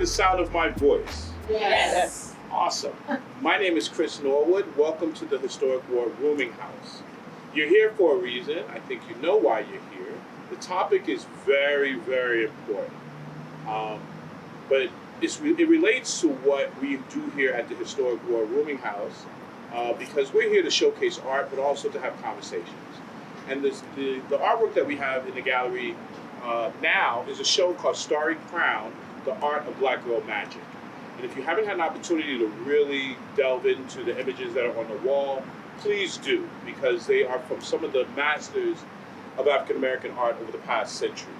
the sound of my voice? Yes. Awesome. My name is Chris Norwood. Welcome to the Historic War Rooming House. You're here for a reason. I think you know why you're here. The topic is very, very important. But it relates to what we do here at the Historic War Rooming House because we're here to showcase art, but also to have conversations. And the artwork that we have in the gallery now is a show called Starry Crown, The Art of Black Girl Magic. And if you haven't had an opportunity to really delve into the images that are on the wall, please do, because they are from some of the masters of African American art over the past century.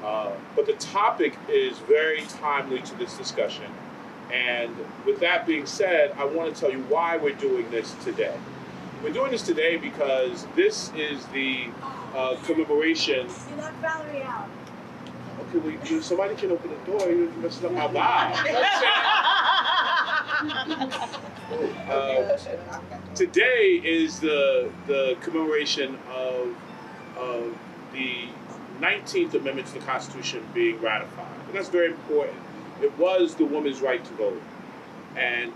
But the topic is very timely to this discussion. And with that being said, I want to tell you why we're doing this today. We're doing this today because this is the commemoration. You left Valerie out. Okay, well, somebody can open the door. You're messing up my vibe. Today is the commemoration of the 19th Amendment to the Constitution being ratified. And that's very important. It was the woman's right to vote. And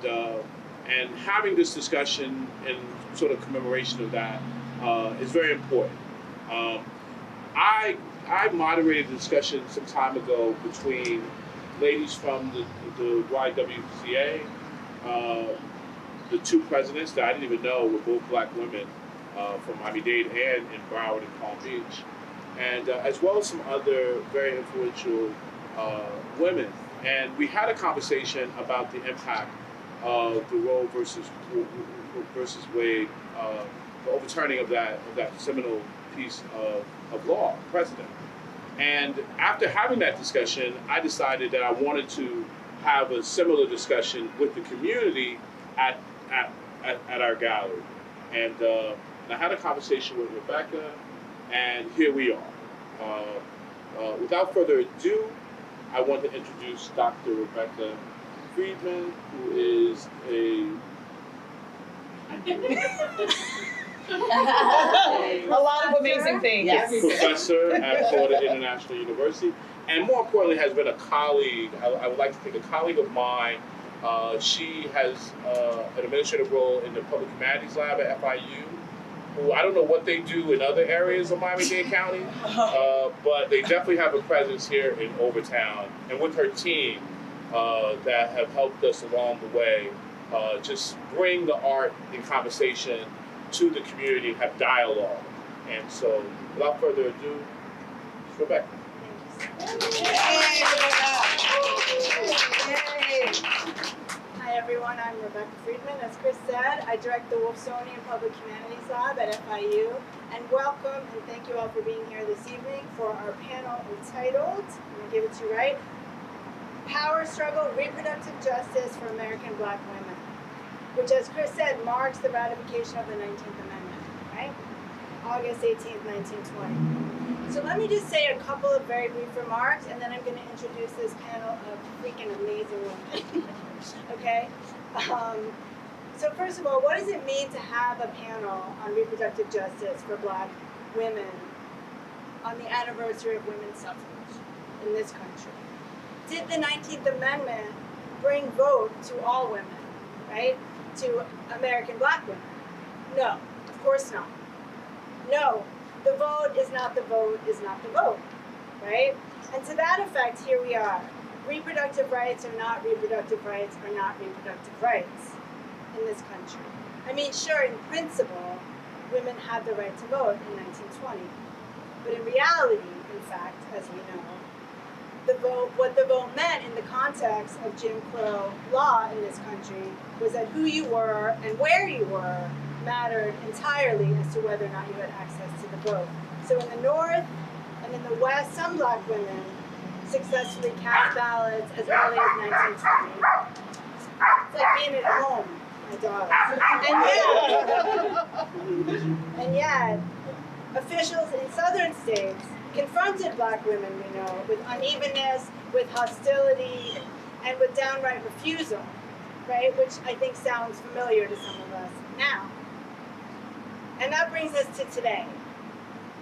having this discussion in sort of commemoration of that is very important. I moderated a discussion some time ago between ladies from the YWCA, the two presidents that I didn't even know were both black women from Miami-Dade and in Broward and Palm Beach, and as well as some other very influential women. And we had a conversation about the impact of the Roe versus Wade, the overturning of that seminal piece of law, precedent. And after having that discussion, I decided that I wanted to have a similar discussion with the community at our gallery. And I had a conversation with Rebecca, and here we are. Without further ado, I want to introduce Dr. Rebecca Friedman, who is A lot of amazing things. Yes. professor at Florida International University, and more importantly, has been a colleague. I would like to think a colleague of mine. She has an administrative role in the Public Humanities Lab at FIU, who I don't know what they do in other areas of Miami-Dade County, but they definitely have a presence here in Overtown, and with her team that have helped us along the way, just bring the art in conversation to the community and have dialogue. And so, without further ado, Rebecca. Hi everyone, I'm Rebecca Friedman. As Chris said, I direct the Wolfsonian Public Humanities Lab at FIU. And welcome and thank you all for being here this evening for our panel entitled, I'm going to give it to you right, Power Struggle, Reproductive Justice for American Black Women, which, as Chris said, marks the ratification of the 19th Amendment, right? August 18th, 1920. So let me just say a couple of very brief remarks, and then I'm going to introduce this panel of freaking amazing women, okay? So first of all, what does it mean to have a panel on reproductive justice for Black women on the anniversary of women's suffrage in this country? Did the 19th Amendment bring vote to all women, right? To American Black women? No, of course not. No, the vote is not the vote is not the vote, right? And to that effect, here we are. Reproductive rights are not reproductive rights are not reproductive rights in this country. I mean, sure, in principle, women had the right to vote in 1920. But in reality, in fact, as we know, what the vote meant in the context of Jim Crow law in this country was that who you were and where you were mattered entirely as to whether or not you had access to the vote. So in the North and in the West, some Black women successfully cast ballots as early as 1920. It's like being at home, my dogs. And yet, officials in southern states confronted Black women, we know, with unevenness, with hostility, and with downright refusal, right? Which I think sounds familiar to some of us now. And that brings us to today,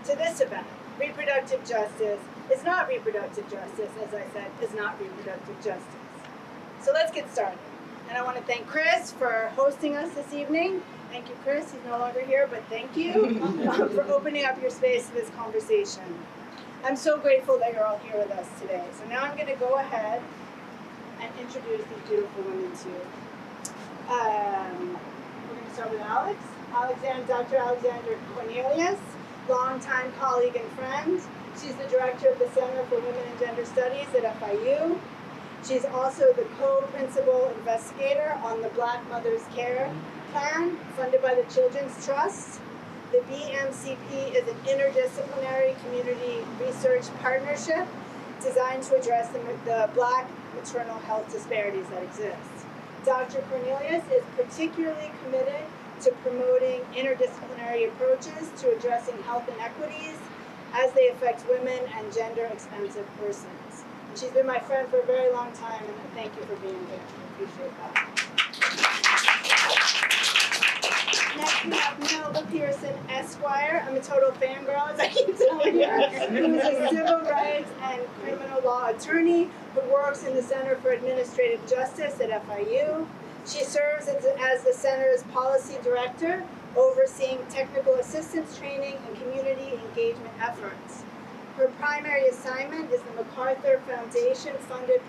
to this event. Reproductive justice is not reproductive justice, as I said, is not reproductive justice. So let's get started. And I want to thank Chris for hosting us this evening. Thank you, Chris. He's no longer here, but thank you for opening up your space to this conversation. I'm so grateful that you're all here with us today. So now I'm going to go ahead and introduce these beautiful women to you. We're going to start with Dr. Alexandra Cornelius, longtime colleague and friend. She's the director of the Center for Women and Gender Studies at FIU. She's also the co-principal investigator on the Black Mothers Care Plan, funded by the Children's Trust. The BMCP is an interdisciplinary community research partnership designed to address the Black maternal health disparities that exist. Dr. Cornelius is particularly committed to promoting interdisciplinary approaches to addressing health inequities as they affect women and gender-expensive persons. And she's been my friend for a very long time, and thank you for being here. I appreciate that. Next we have Melba Pearson, Esquire. I'm a total fangirl, as I keep telling you. Who's a civil rights and criminal law attorney who works in the Center for Administrative Justice at FIU. She serves as the center's policy director, overseeing technical assistance training and community engagement efforts. Her primary assignment is the MacArthur Foundation-funded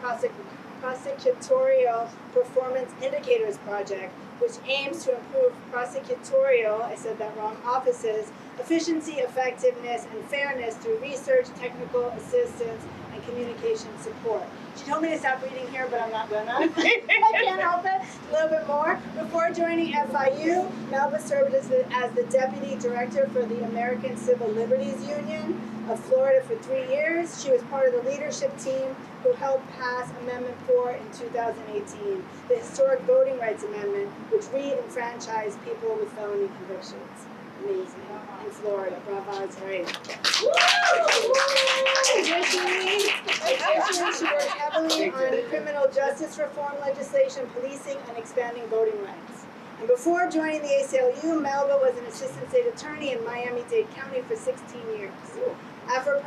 Prosecutorial Performance Indicators Project, which aims to improve prosecutorial, I said that wrong, offices, efficiency, effectiveness, and fairness through research, technical assistance, and communication support. She told me to stop reading here, but I'm not gonna. I can't help it. A little bit more. Before joining FIU, Melba served as the deputy director for the American Civil Liberties Union of Florida for 3 years. She was part of the leadership team who helped pass Amendment 4 in 2018, the Historic Voting Rights Amendment, which re-enfranchised people with felony convictions. Amazing. In Florida. Bravo, it's great. Additionally, she worked heavily on criminal justice reform legislation, policing, and expanding voting rights. And before joining the ACLU, Melba was an assistant state attorney in Miami-Dade County for 16 years. After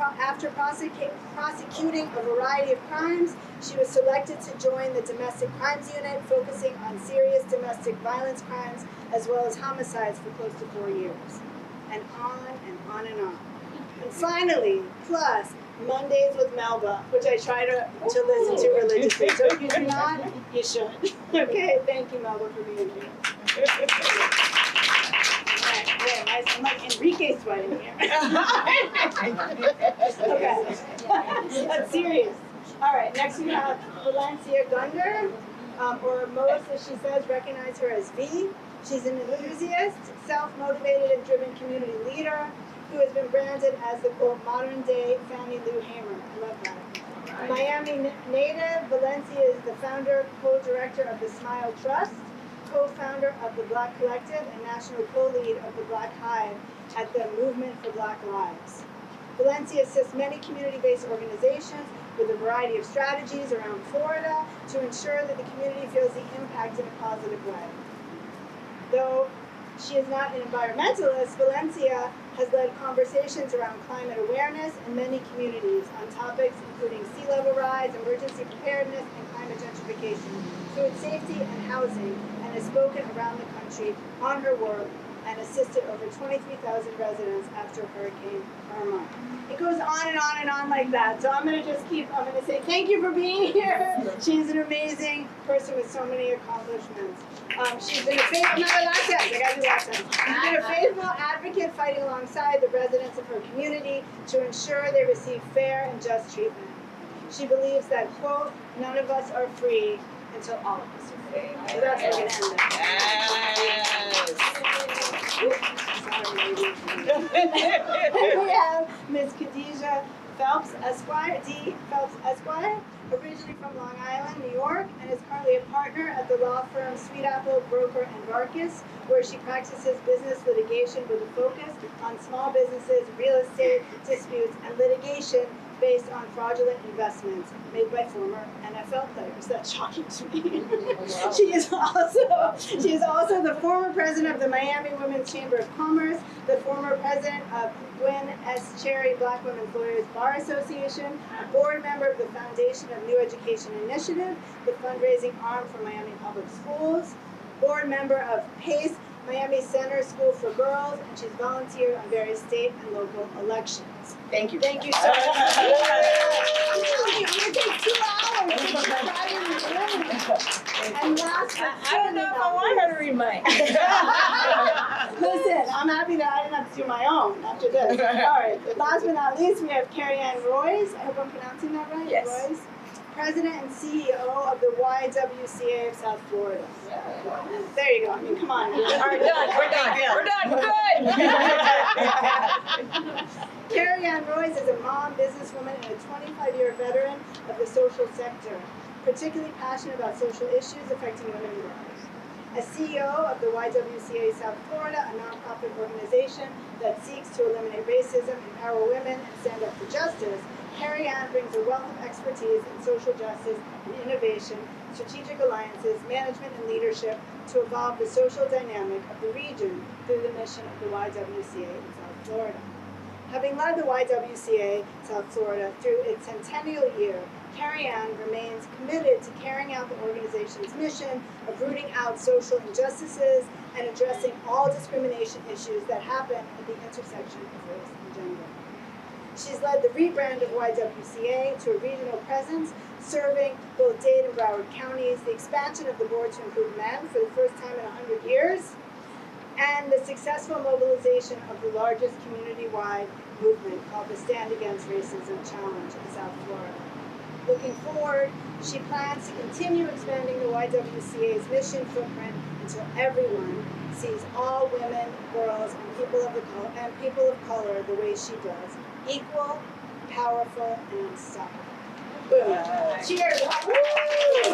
prosecuting a variety of crimes, she was selected to join the Domestic Crimes Unit, focusing on serious domestic violence crimes, as well as homicides for close to 4 years. And on and on and on. And finally, plus, Mondays with Melba, which I try to listen to religiously. So if you do not, you should. Okay, thank you, Melba, for being here. I'm like Enrique sweating here. Okay, that's serious. All right, next we have Valencia Gunder, or most, as she says, recognize her as V. She's an enthusiast, self-motivated, and driven community leader who has been branded as the, quote, modern-day Fannie Lou Hamer. I love that. Miami native, Valencia is the founder, co-director of the Smile Trust, co-founder of the Black Collective, and national co-lead of the Black Hive at the Movement for Black Lives. Valencia assists many community-based organizations with a variety of strategies around Florida to ensure that the community feels the impact in a positive way. Though she is not an environmentalist, Valencia has led conversations around climate awareness in many communities on topics including sea level rise, emergency preparedness, and climate gentrification, food safety, and housing, and has spoken around the country on her work and assisted over 23,000 residents after Hurricane Irma. It goes on and on and on like that. So I'm going to say thank you for being here. She's an amazing person with so many accomplishments. She's been a faithful advocate fighting alongside the residents of her community to ensure they receive fair and just treatment. She believes that, quote, none of us are free until all of us are free. So that's where we're going to end it. We have Ms. Kadisha Phelps, Esquire, D. Phelps, Esquire, originally from Long Island, New York, and is currently a partner at the law firm Sweet Apple, Broker, and Vargas, where she practices business litigation with a focus on small businesses, real estate disputes, and litigation based on fraudulent investments made by former NFL players. That's shocking to me. She is also the former president of the Miami Women's Chamber of Commerce, the former president of Gwen S. Cherry Black Women's Lawyers Bar Association, a board member of the Foundation of New Education Initiative, the fundraising arm for Miami Public Schools, board member of PACE, Miami Center School for Girls, and she's volunteered on various state and local elections. Thank you. Thank you so much. It takes 2 hours to describe your room. And last but I don't know if I want her to read mine. Listen, I'm happy that I didn't have to do my own after this. All right, last but not least, we have Kerry-Ann Royes. I hope I'm pronouncing that right. Yes. Royes. President and CEO of the YWCA of South Florida. There you go. I mean, come on. All right, done. We're done. Good. Kerry-Ann Royes is a mom, businesswoman, and a 25-year veteran of the social sector, particularly passionate about social issues affecting women and girls. As CEO of the YWCA South Florida, a nonprofit organization that seeks to eliminate racism, empower women, and stand up for justice, Kerry-Ann brings a wealth of expertise in social justice and innovation, strategic alliances, management, and leadership to evolve the social dynamic of the region through the mission of the YWCA in South Florida. Having led the YWCA South Florida through its centennial year, Kerry-Ann remains committed to carrying out the organization's mission of rooting out social injustices and addressing all discrimination issues that happen at the intersection of race and gender. She's led the rebrand of YWCA to a regional presence, serving both Dade and Broward counties, the expansion of the board to include men for the first time in 100 years, and the successful mobilization of the largest community-wide movement called the Stand Against Racism Challenge in South Florida. Looking forward, she plans to continue expanding the YWCA's mission footprint until everyone sees all women, girls, and people of color the way she does, equal, powerful, and unstoppable. Boom. Cheers. Woo! The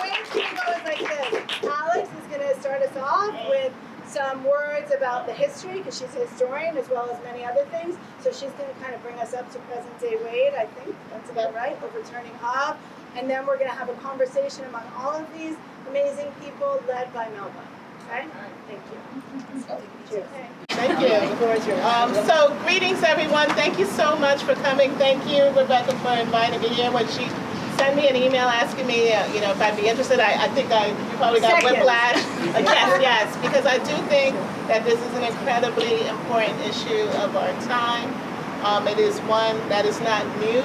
way it's going to go is like this. Alex is going to start us off with some words about the history, because she's a historian as well as many other things. So she's going to kind of bring us up to present day Wade, I think that's about right, overturning Hobbes. And then we're going to have a conversation among all of these amazing people led by Melba. Okay? Thank you. Cheers. Thank you. The floor is yours. So greetings, everyone. Thank you so much for coming. Thank you, Rebecca, for inviting me here. When she sent me an email asking me, if I'd be interested, I think you probably got whiplash. Yes, because I do think that this is an incredibly important issue of our time. It is one that is not new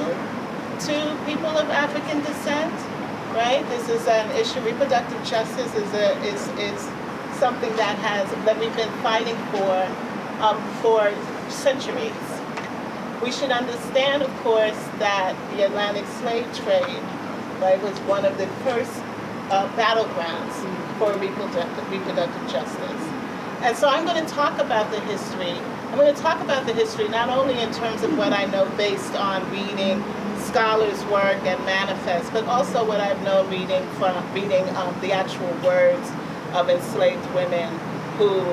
to people of African descent, right? This is an issue. Reproductive justice is something that we've been fighting for centuries. We should understand, of course, that the Atlantic slave trade, right, was one of the first battlegrounds for reproductive justice. And so I'm going to talk about the history. I'm going to talk about the history not only in terms of what I know based on reading scholars' work and manifests, but also what I've known reading the actual words of enslaved women who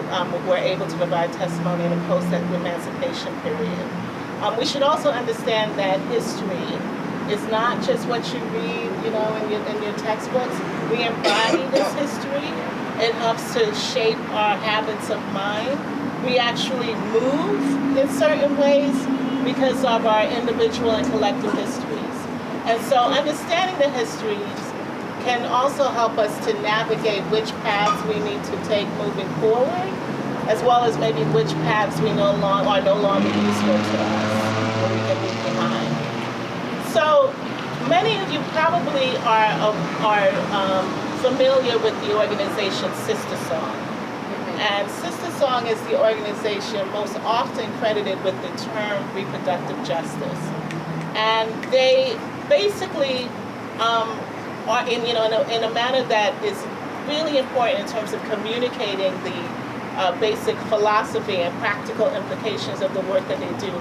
were able to provide testimony in a post-emancipation period. We should also understand that history is not just what you read, in your textbooks. We embody this history. It helps to shape our habits of mind. We actually move in certain ways because of our individual and collective histories. And so understanding the histories can also help us to navigate which paths we need to take moving forward, as well as maybe which paths we are no longer useful to us, or we can leave behind. So many of you probably are familiar with the organization Sister Song. And Sister Song is the organization most often credited with the term reproductive justice. And they basically are in a manner that is really important in terms of communicating the basic philosophy and practical implications of the work that they do.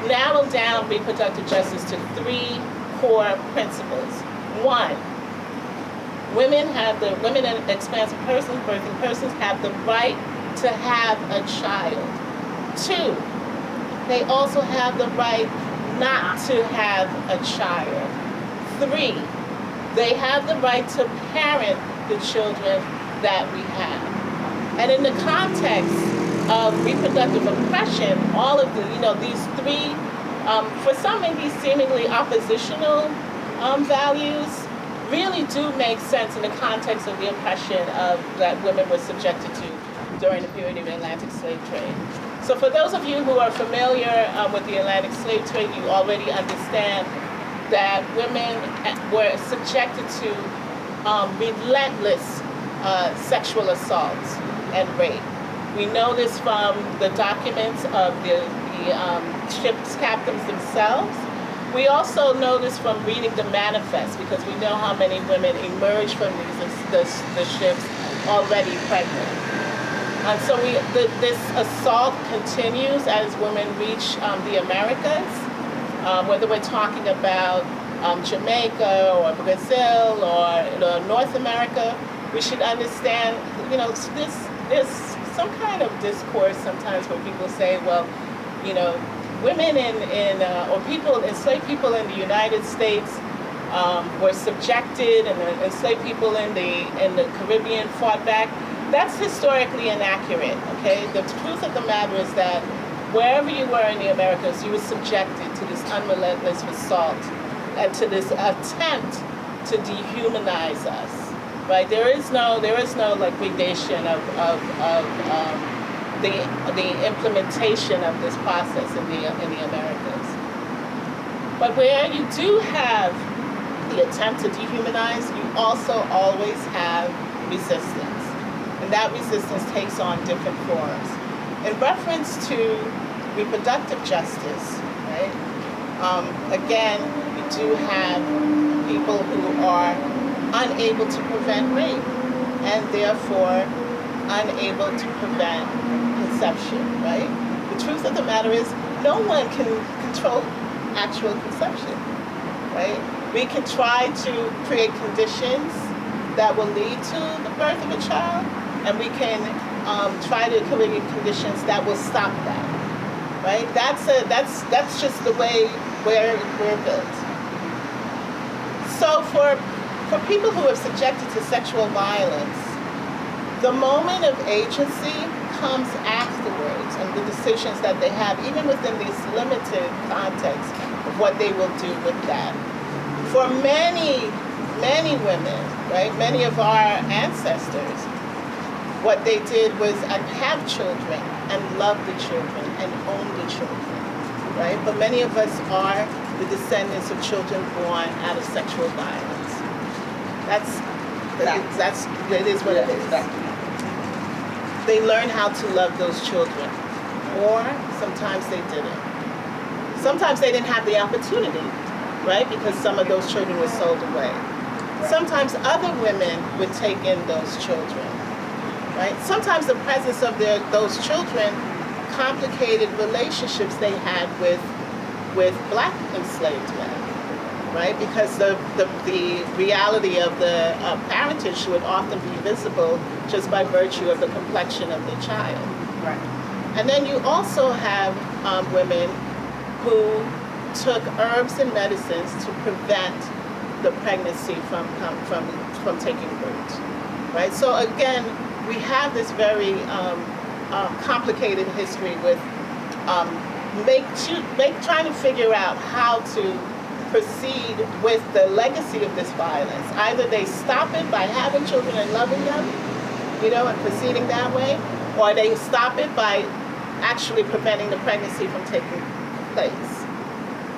Narrow down reproductive justice to 3 core principles. 1, women and expansive persons, birthing persons, have the right to have a child. 2, they also have the right not to have a child. 3, they have the right to parent the children that we have. And in the context of reproductive oppression, all of the, these 3, for some maybe seemingly oppositional values, really do make sense in the context of the oppression that women were subjected to during the period of the Atlantic slave trade. So for those of you who are familiar with the Atlantic slave trade, you already understand that women were subjected to relentless sexual assaults and rape. We know this from the documents of the ship's captains themselves. We also know this from reading the manifest, because we know how many women emerge from the ships already pregnant. And so this assault continues as women reach the Americas, whether we're talking about Jamaica or Brazil or North America. We should understand, there's some kind of discourse sometimes where people say, well, women or enslaved people in the United States were subjected, and the enslaved people in the Caribbean fought back. That's historically inaccurate, okay? The truth of the matter is that wherever you were in the Americas, you were subjected to this unrelentless assault and to this attempt to dehumanize us, right? There is no like gradation of the implementation of this process in the Americas. But where you do have the attempt to dehumanize, you also always have resistance. And that resistance takes on different forms. In reference to reproductive justice, right? Again, we do have people who are unable to prevent rape and therefore unable to prevent conception, right? The truth of the matter is no one can control actual conception, right? We can try to create conditions that will lead to the birth of a child, and we can try to create conditions that will stop that, right? That's just the way we're built. So for people who are subjected to sexual violence, the moment of agency comes afterwards, and the decisions that they have, even within this limited context of what they will do with that. For many women, right, many of our ancestors, what they did was have children and love the children and own the children, right? But many of us are the descendants of children born out of sexual violence. It is what it is. They learn how to love those children, or sometimes they didn't. Sometimes they didn't have the opportunity, right? Because some of those children were sold away. Sometimes other women would take in those children, right? Sometimes the presence of those children complicated relationships they had with black enslaved men, right? Because the reality of the parentage would often be visible just by virtue of the complexion of the child. Right. And then you also have women who took herbs and medicines to prevent the pregnancy from taking root, right? So again, we have this very complicated history with trying to figure out how to proceed with the legacy of this violence. Either they stop it by having children and loving them, and proceeding that way, or they stop it by actually preventing the pregnancy from taking place.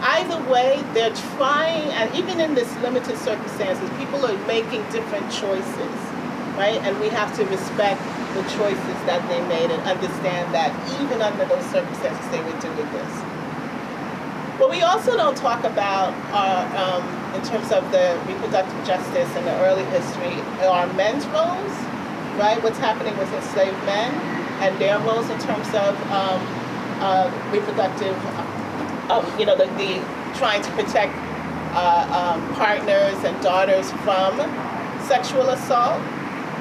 Either way, they're trying, and even in this limited circumstances, people are making different choices, right? And we have to respect the choices that they made and understand that even under those circumstances, they were doing this. What we also don't talk about in terms of the reproductive justice and the early history are men's roles, right? What's happening with enslaved men and their roles in terms of reproductive, the trying to protect partners and daughters from sexual assault.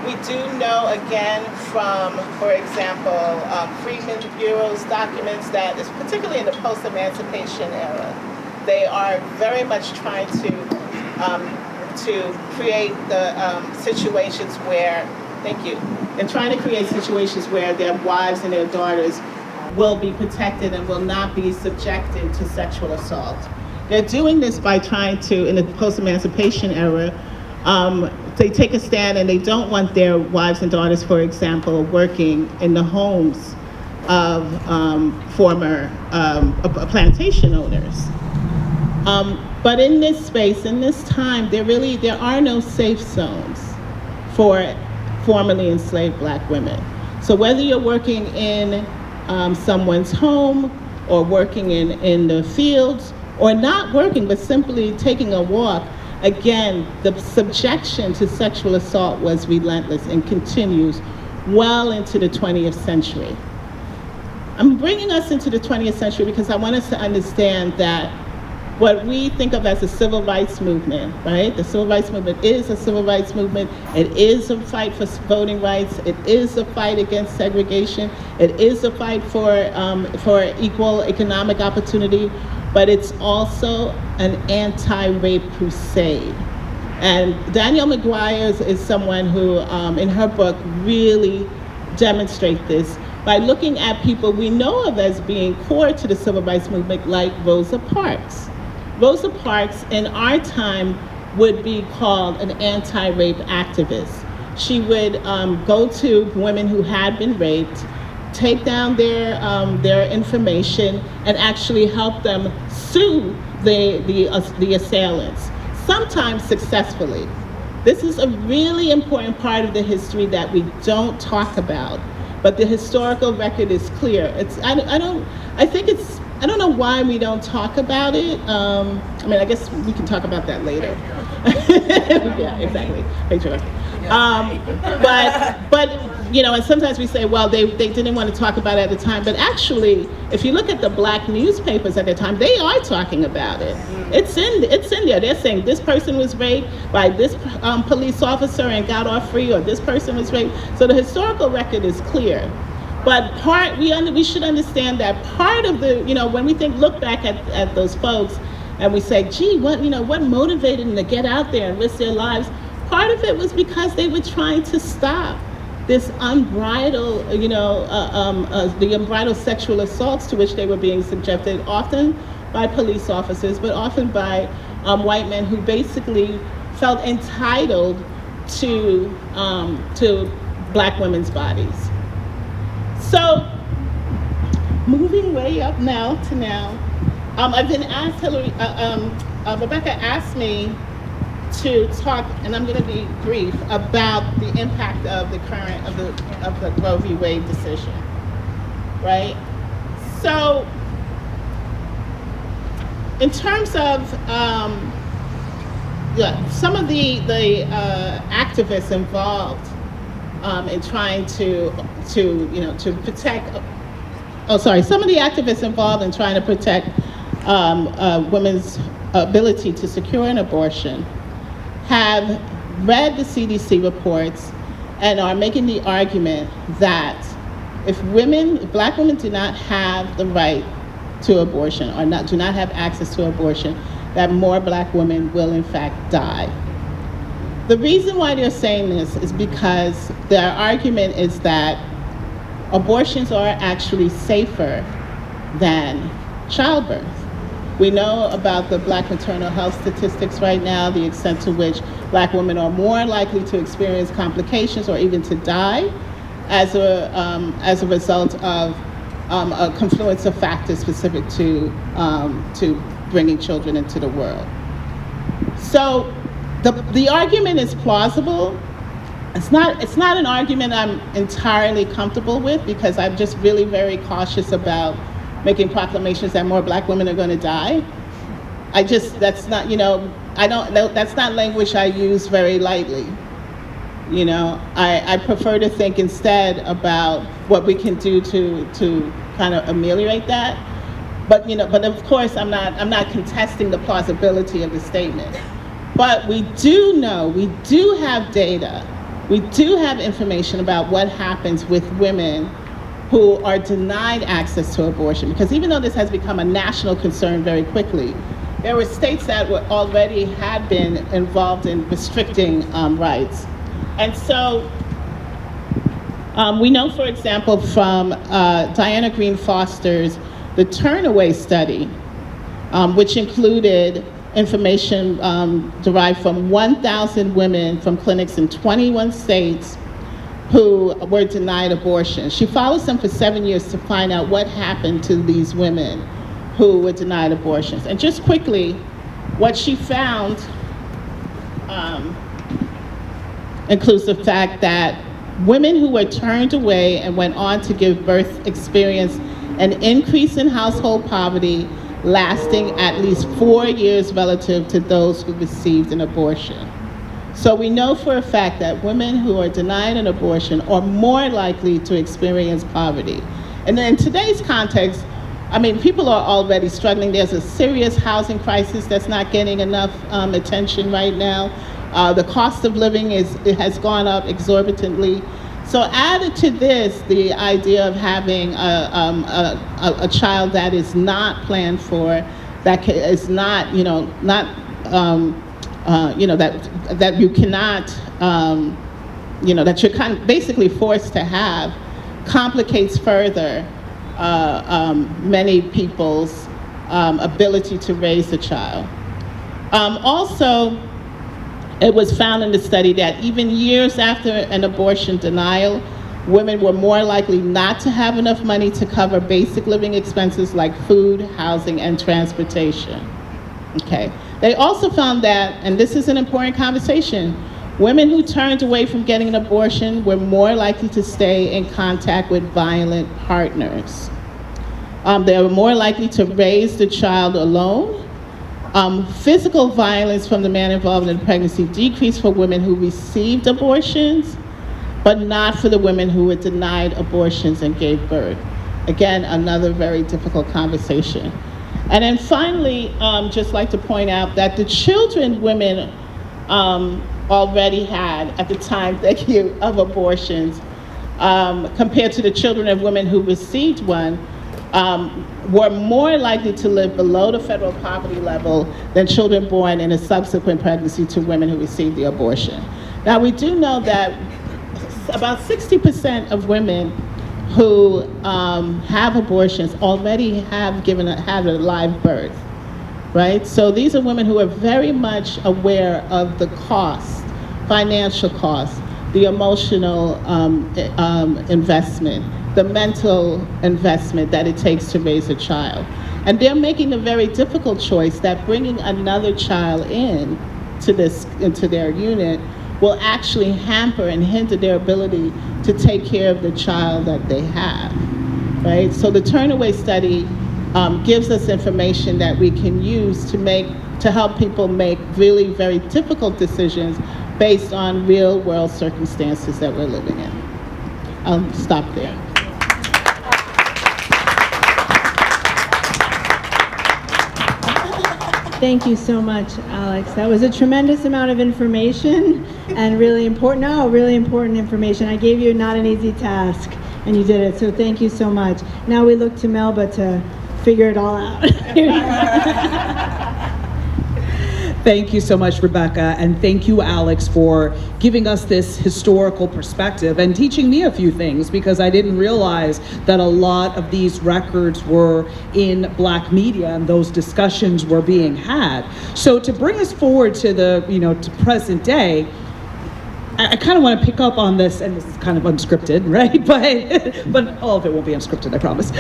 We do know, again, from, for example, Freedmen's Bureau's documents that, particularly in the post-emancipation era, they are very much trying to create the situations where, thank you, they're trying to create situations where their wives and their daughters will be protected and will not be subjected to sexual assault. They're doing this by trying to, in the post-emancipation era, they take a stand and they don't want their wives and daughters, for example, working in the homes of former plantation owners. But in this space, in this time, there are no safe zones for formerly enslaved Black women. So whether you're working in someone's home or working in the fields or not working but simply taking a walk, again, the subjection to sexual assault was relentless and continues well into the 20th century. I'm bringing us into the 20th century because I want us to understand that what we think of as the civil rights movement, right? The civil rights movement is a civil rights movement. It is a fight for voting rights. It is a fight against segregation. It is a fight for equal economic opportunity, but it's also an anti-rape crusade. And Danielle McGuire is someone who, in her book, really demonstrates this by looking at people we know of as being core to the civil rights movement, like Rosa Parks. Rosa Parks, in our time, would be called an anti-rape activist. She would go to women who had been raped, take down their information, and actually help them sue the assailants, sometimes successfully. This is a really important part of the history that we don't talk about, but the historical record is clear. I don't know why we don't talk about it. I mean, I guess we can talk about that later. Yeah, exactly. But you know, and sometimes we say, well, they didn't want to talk about it at the time. But actually, if you look at the Black newspapers at the time, they are talking about it. It's in there. They're saying this person was raped by this police officer and got off free, or this person was raped. So the historical record is clear. But we should understand that part of the, when we look back at those folks and we say, gee, what motivated them to get out there and risk their lives? Part of it was because they were trying to stop this unbridled, the unbridled sexual assaults to which they were being subjected, often by police officers, but often by white men who basically felt entitled to Black women's bodies. So, moving way up now, I've been asked, Rebecca asked me to talk, and I'm going to be brief, about the impact of the Roe v. Wade decision, right? So, in terms of some of the activists involved in trying to protect. Some of the activists involved in trying to protect women's ability to secure an abortion have read the CDC reports and are making the argument that if Black women do not have the right to abortion or do not have access to abortion, that more Black women will in fact die. The reason why they're saying this is because their argument is that abortions are actually safer than childbirth. We know about the Black maternal health statistics right now, the extent to which Black women are more likely to experience complications or even to die as a result of a confluence of factors specific to bringing children into the world. So the argument is plausible. It's not an argument I'm entirely comfortable with, because I'm just really very cautious about making proclamations that more Black women are going to die. That's not language I use very lightly. I prefer to think instead about what we can do to kind of ameliorate that. But of course I'm not contesting the plausibility of the statement. But we do have data We do have information about what happens with women who are denied access to abortion, because even though this has become a national concern very quickly, there were states that were already had been involved in restricting rights. And so we know, for example, from Diana Green Foster's The Turnaway Study, which included information derived from 1,000 women from clinics in 21 states who were denied abortion. She follows them for 7 years to find out what happened to these women who were denied abortions. And just quickly, what she found includes the fact that women who were turned away and went on to give birth experienced an increase in household poverty lasting at least 4 years relative to those who received an abortion. So we know for a fact that women who are denied an abortion are more likely to experience poverty. And in today's context, I mean, people are already struggling. There's a serious housing crisis that's not getting enough attention right now. The cost of living has gone up exorbitantly. So added to this, the idea of having a child that is not planned for, that is not, that you cannot, that you're kind of basically forced to have, complicates further many people's ability to raise a child. Also, it was found in the study that even years after an abortion denial, women were more likely not to have enough money to cover basic living expenses like food, housing, and transportation. Okay. They also found that, and this is an important conversation, women who turned away from getting an abortion were more likely to stay in contact with violent partners. They were more likely to raise the child alone. Physical violence from the man involved in the pregnancy decreased for women who received abortions, but not for the women who were denied abortions and gave birth. Again, another very difficult conversation. And then finally, just like to point out that the children women already had at the time, of abortions, compared to the children of women who received one, were more likely to live below the federal poverty level than children born in a subsequent pregnancy to women who received the abortion. Now, we do know that about 60% of women who have abortions already have had a live birth, right? So these are women who are very much aware of the cost, financial cost, the emotional investment, the mental investment that it takes to raise a child. And they're making a very difficult choice that bringing another child into their unit will actually hamper and hinder their ability to take care of the child that they have, right? So the Turnaway Study gives us information that we can use to help people make really very difficult decisions based on real world circumstances that we're living in. I'll stop there. Thank you so much, Alex. That was a tremendous amount of information and really important information. I gave you not an easy task and you did it, so thank you so much. Now we look to Melba to figure it all out. Thank you so much, Rebecca, and thank you, Alex, for giving us this historical perspective and teaching me a few things, because I didn't realize that a lot of these records were in Black media and those discussions were being had. So to bring us forward to to present day, I kind of want to pick up on this, and this is kind of unscripted, right? But all of it won't be unscripted, I promise.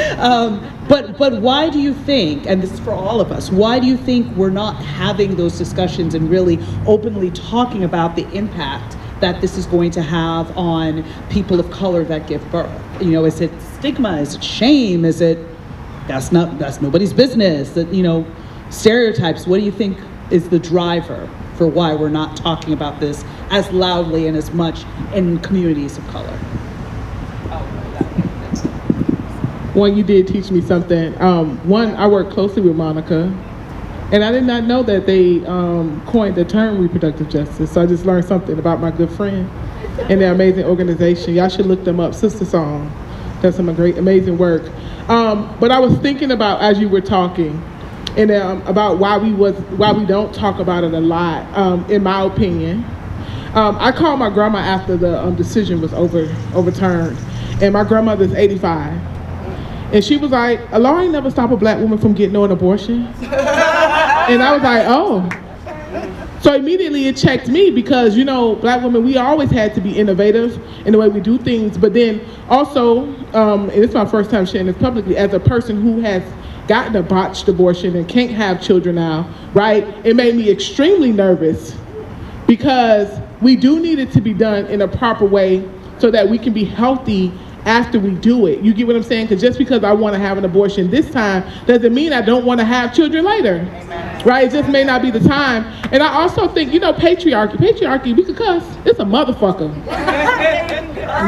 But why do you think, and this is for all of us, why do you think we're not having those discussions and really openly talking about the impact that this is going to have on people of color that give birth? Is it stigma? Is it shame? Is it that's nobody's business? That stereotypes. What do you think is the driver for why we're not talking about this as loudly and as much in communities of color? One, you did teach me something. One, I work closely with Monica, and I did not know that they coined the term reproductive justice, so I just learned something about my good friend. and their amazing organization. Y'all should look them up. Sister Song does some great, amazing work. But I was thinking about, as you were talking, and about why we don't talk about it a lot, in my opinion. I called my grandma after the decision was overturned, and my grandmother's 85, and she was like, "A law ain't never stop a black woman from getting an abortion." And I was like, "Oh." So immediately it checked me because, you know, black women, we always had to be innovative in the way we do things, but then also, and it's my first time sharing this publicly, as a person who has gotten a botched abortion and can't have children now, right? It made me extremely nervous because we do need it to be done in a proper way so that we can be healthy after we do it. You get what I'm saying? Because just because I want to have an abortion this time doesn't mean I don't want to have children later. Amen. Right? It just may not be the time. And I also think, you know, patriarchy, we could cuss. It's a motherfucker.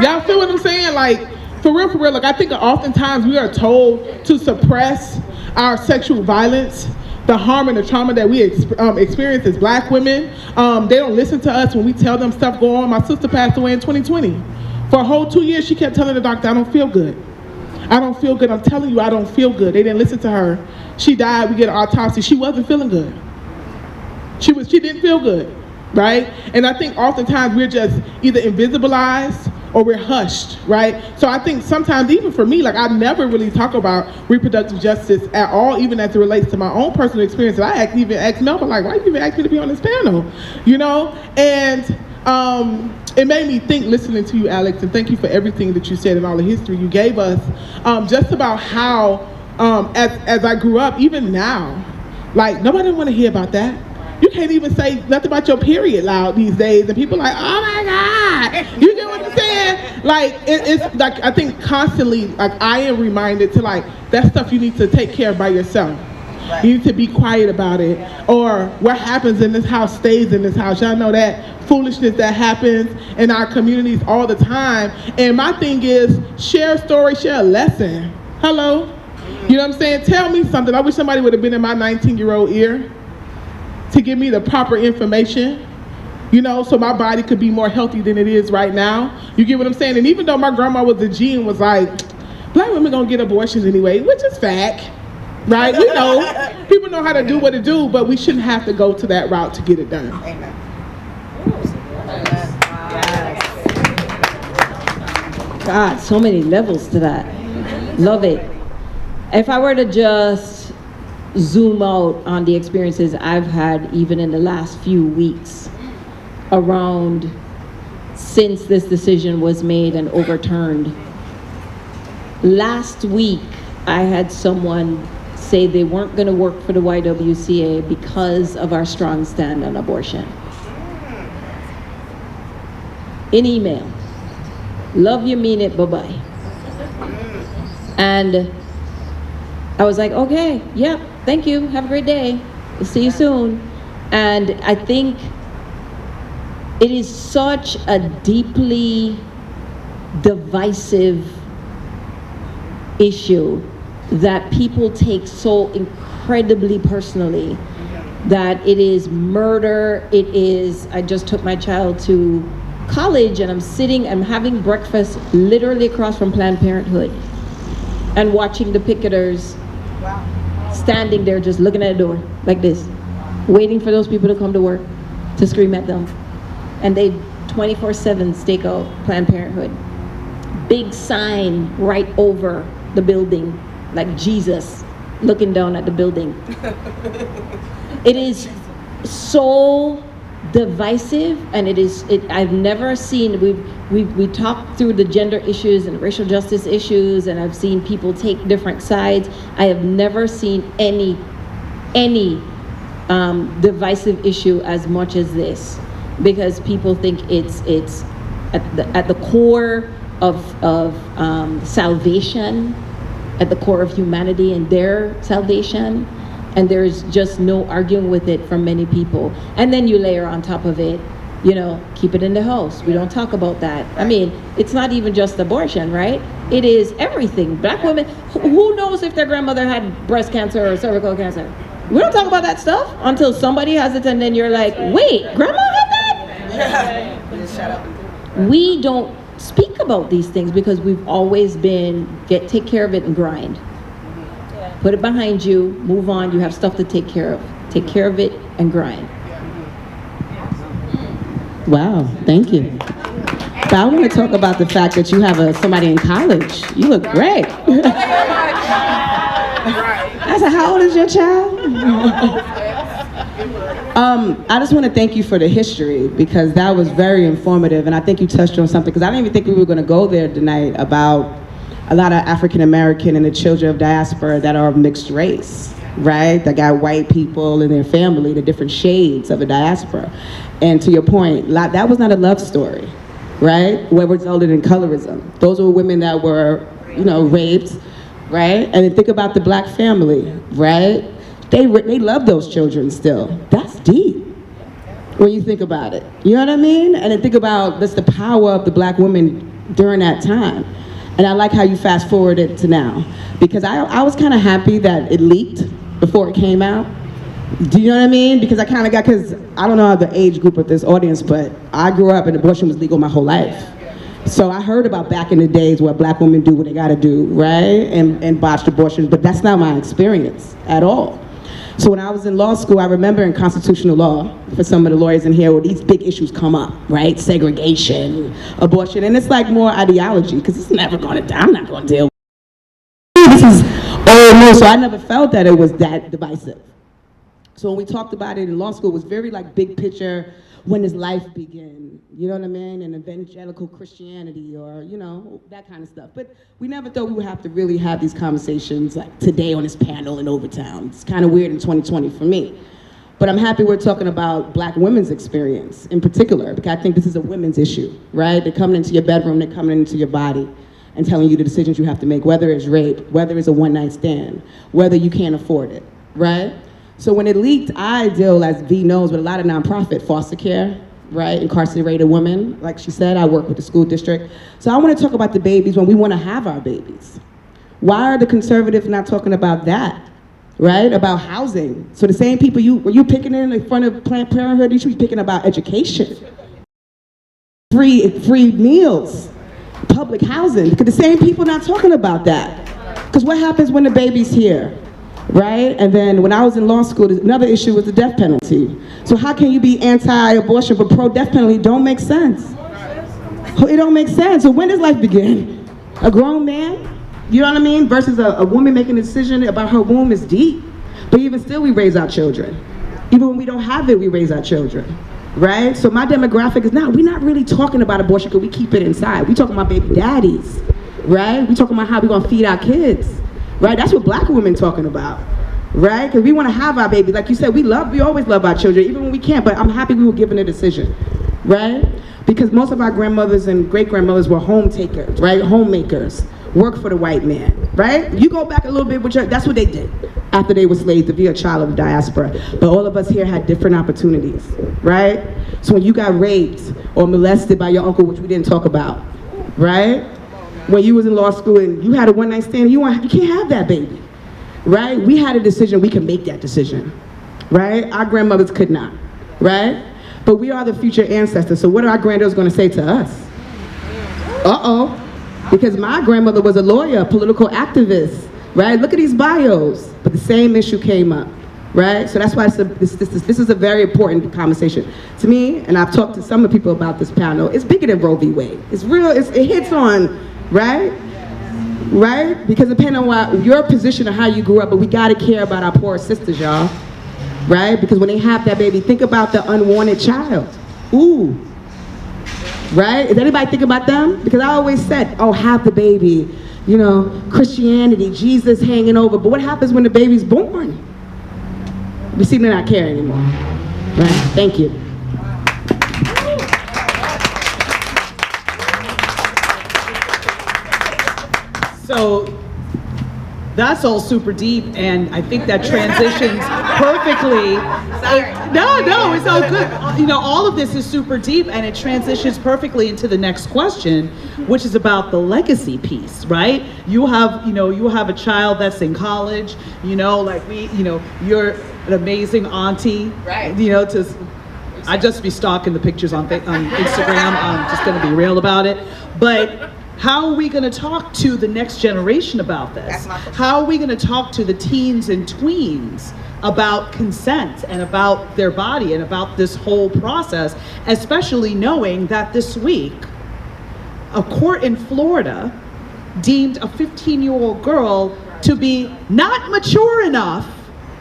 Y'all feel what I'm saying? Like, for real, like I think oftentimes we are told to suppress our sexual violence, the harm and the trauma that we experience as black women. They don't listen to us when we tell them stuff going on. My sister passed away in 2020. For a whole 2 years, she kept telling the doctor, "I don't feel good. I don't feel good. I'm telling you, I don't feel good." They didn't listen to her. She died. We get an autopsy. She wasn't feeling good. She didn't feel good, right? And I think oftentimes we're just either invisibilized or we're hushed, right? So I think sometimes, even for me, like I never really talk about reproductive justice at all, even as it relates to my own personal experience. And I even asked Melba, like, "Why you even asked me to be on this panel?" You know? And it made me think, listening to you, Alex, and thank you for everything that you said and all the history you gave us, just about how, as I grew up, even now, like, nobody want to hear about that. You can't even say nothing about your period loud these days, and people are like, "Oh my God," you get what I'm saying? Like, it's like, I think constantly, like, I am reminded to, like, that stuff you need to take care of by yourself. Right. You need to be quiet about it, or what happens in this house stays in this house. Y'all know that foolishness that happens in our communities all the time. And my thing is, share a story, share a lesson. Hello? You know what I'm saying? Tell me something. I wish somebody would have been in my 19-year-old ear to give me the proper information, you know, so my body could be more healthy than it is right now. You get what I'm saying? And even though my grandma was a G and was like, "Black women gonna get abortions anyway," which is fact, right? We know. People know how to do what to do, but we shouldn't have to go to that route to get it done. Amen. God, so many levels to that. Love it. If I were to just zoom out on the experiences I've had even in the last few weeks around since this decision was made and overturned. Last week, I had someone say they weren't going to work for the YWCA because of our strong stand on abortion. In email. "Love you, mean it, bye-bye." And I was like, "Okay, yep, thank you, have a great day, we'll see you soon." And I think it is such a deeply divisive issue that people take so incredibly personally, that it is murder, it is, I just took my child to college and I'm having breakfast literally across from Planned Parenthood and watching the picketers standing there just looking at the door like this, waiting for those people to come to work to scream at them. And they 24/7 stake out Planned Parenthood. Big sign right over the building, like Jesus looking down at the building. It is so divisive, and I've never seen, we talked through the gender issues and racial justice issues, and I've seen people take different sides. I have never seen any divisive issue as much as this, because people think it's at the core of salvation, at the core of humanity and their salvation. And there's just no arguing with it from many people. And then you layer on top of it, you know, keep it in the house. We don't talk about that. I mean, it's not even just abortion, right? It is everything. Black women, who knows if their grandmother had breast cancer or cervical cancer? We don't talk about that stuff until somebody has it, and then you're like, wait, grandma had that? Shut up. We don't speak about these things because we've always been take care of it and grind. Put it behind you, move on, you have stuff to take care of. Take care of it and grind. Wow, thank you. But I want to talk about the fact that you have somebody in college. You look great. I said, how old is your child? I just want to thank you for the history because that was very informative, and I think you touched on something because I didn't even think we were going to go there tonight about a lot of African American and the children of diaspora that are of mixed race, right? That got white people in their family, the different shades of a diaspora. And to your point, that was not a love story, right? What resulted in colorism. Those were women that were, raped, right? And then think about the black family, right? They love those children still. That's deep when you think about it. You know what I mean? And then think about the power of the black woman during that time. And I like how you fast forwarded to now. Because I was kind of happy that it leaked before it came out. Do you know what I mean? Because I kind of because I don't know the age group of this audience, but I grew up and abortion was legal my whole life. So I heard about back in the days where black women do what they gotta do, right? And botched abortions, but that's not my experience at all. So when I was in law school, I remember in constitutional law, for some of the lawyers in here, where these big issues come up, right? Segregation, abortion, and it's like more ideology, because it's never gonna, I'm not gonna deal with this is old news, so I never felt that it was that divisive. So when we talked about it in law school, it was very like big picture, when does life begin? You know what I mean? And evangelical Christianity or, that kind of stuff. But we never thought we would have to really have these conversations like today on this panel in Overtown. It's kind of weird in 2020 for me. But I'm happy we're talking about black women's experience in particular, because I think this is a women's issue, right? They're coming into your bedroom, they're coming into your body and telling you the decisions you have to make, whether it's rape, whether it's a one-night stand, whether you can't afford it, right? So when it leaked, I deal, as V knows, with a lot of nonprofit foster care, right? Incarcerated women, like she said, I work with the school district. So I want to talk about the babies when we want to have our babies. Why are the conservatives not talking about that, right? About housing. So the same people were you picking in front of Planned Parenthood, you should be picking about education. Free meals, public housing, because the same people not talking about that. Because what happens when the baby's here? Right? And then when I was in law school, another issue was the death penalty. So how can you be anti-abortion but pro-death penalty? Don't make sense. It don't make sense. So when does life begin? A grown man? You know what I mean? Versus a woman making a decision about her womb is deep. But even still, we raise our children. Even when we don't have it, we raise our children. Right? So my demographic is we're not really talking about abortion because we keep it inside. We talking about baby daddies. Right? We talking about how we gonna feed our kids. Right, that's what black women talking about, right? Because we want to have our baby. Like you said, we always love our children, even when we can't, but I'm happy we were given a decision, right? Because most of our grandmothers and great-grandmothers were home takers, right? Homemakers, work for the white man, right? You go back a little bit, that's what they did after they were slaves, to be a child of the diaspora. But all of us here had different opportunities, right? So when you got raped or molested by your uncle, which we didn't talk about, right? When you was in law school and you had a one-night stand, you can't have that baby, right? We had a decision, we can make that decision, right? Our grandmothers could not, right? But we are the future ancestors, so what are our granddaughters gonna say to us? Because my grandmother was a lawyer, a political activist, right? Look at these bios, but the same issue came up, right? So that's why this is a very important conversation. To me, and I've talked to some of the people about this panel, it's bigger than Roe v. Wade. It's real, it hits on, right? Right? Because depending on what your position or how you grew up, but we gotta care about our poor sisters, y'all. Right? Because when they have that baby, think about the unwanted child. Ooh. Right? Does anybody think about them? Because I always said, have the baby. Christianity, Jesus hanging over. But what happens when the baby's born? We seem to not care anymore. Right? Thank you. So that's all super deep, and I think that transitions perfectly. No, it's all good. All of this is super deep, and it transitions perfectly into the next question, which is about the legacy piece, right? You have a child that's in college. You're an amazing auntie, right? I just be stalking the pictures on Instagram. I'm just going to be real about it. But how are we going to talk to the next generation about this? How are we going to talk to the teens and tweens about consent and about their body and about this whole process, especially knowing that this week, a court in Florida deemed a 15-year-old girl to be not mature enough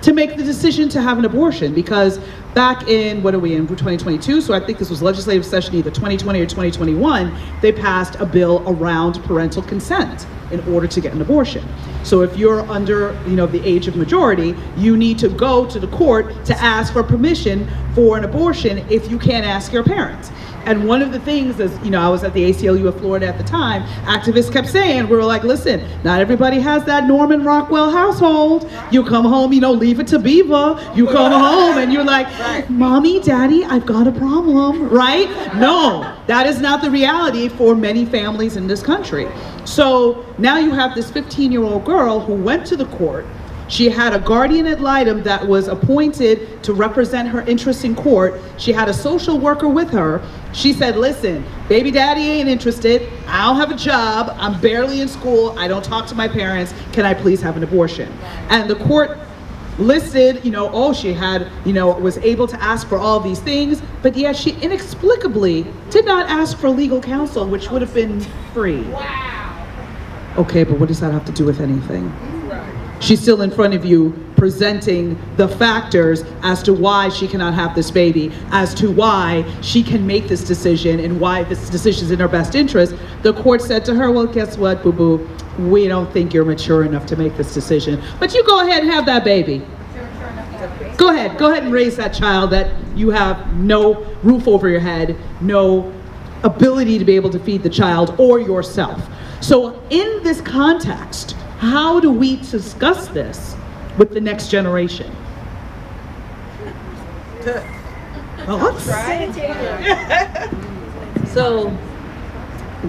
to make the decision to have an abortion, because back in, what are we in, 2022? So I think this was legislative session either 2020 or 2021, they passed a bill around parental consent in order to get an abortion. So if you're under, the age of majority, you need to go to the court to ask for permission for an abortion if you can't ask your parents. And one of the things is, I was at the ACLU of Florida at the time, activists kept saying, we were like, listen, not everybody has that Norman Rockwell household. You come home, leave it to Beaver. You come home and you're like, Mommy, Daddy, I've got a problem, right? No, that is not the reality for many families in this country. So now you have this 15-year-old girl who went to the court. She had a guardian ad litem that was appointed to represent her interests in court. She had a social worker with her. She said, listen, baby daddy ain't interested. I don't have a job. I'm barely in school. I don't talk to my parents. Can I please have an abortion? And the court listed, she had, was able to ask for all these things, but yet she inexplicably did not ask for legal counsel, which would have been free. Wow. Okay, but what does that have to do with anything? She's still in front of you presenting the factors as to why she cannot have this baby, as to why she can make this decision and why this decision is in her best interest. The court said to her, well, guess what, boo-boo? We don't think you're mature enough to make this decision. But you go ahead and have that baby. Go ahead and raise that child that you have no roof over your head, no ability to be able to feed the child or yourself. So in this context, how do we discuss this with the next generation? So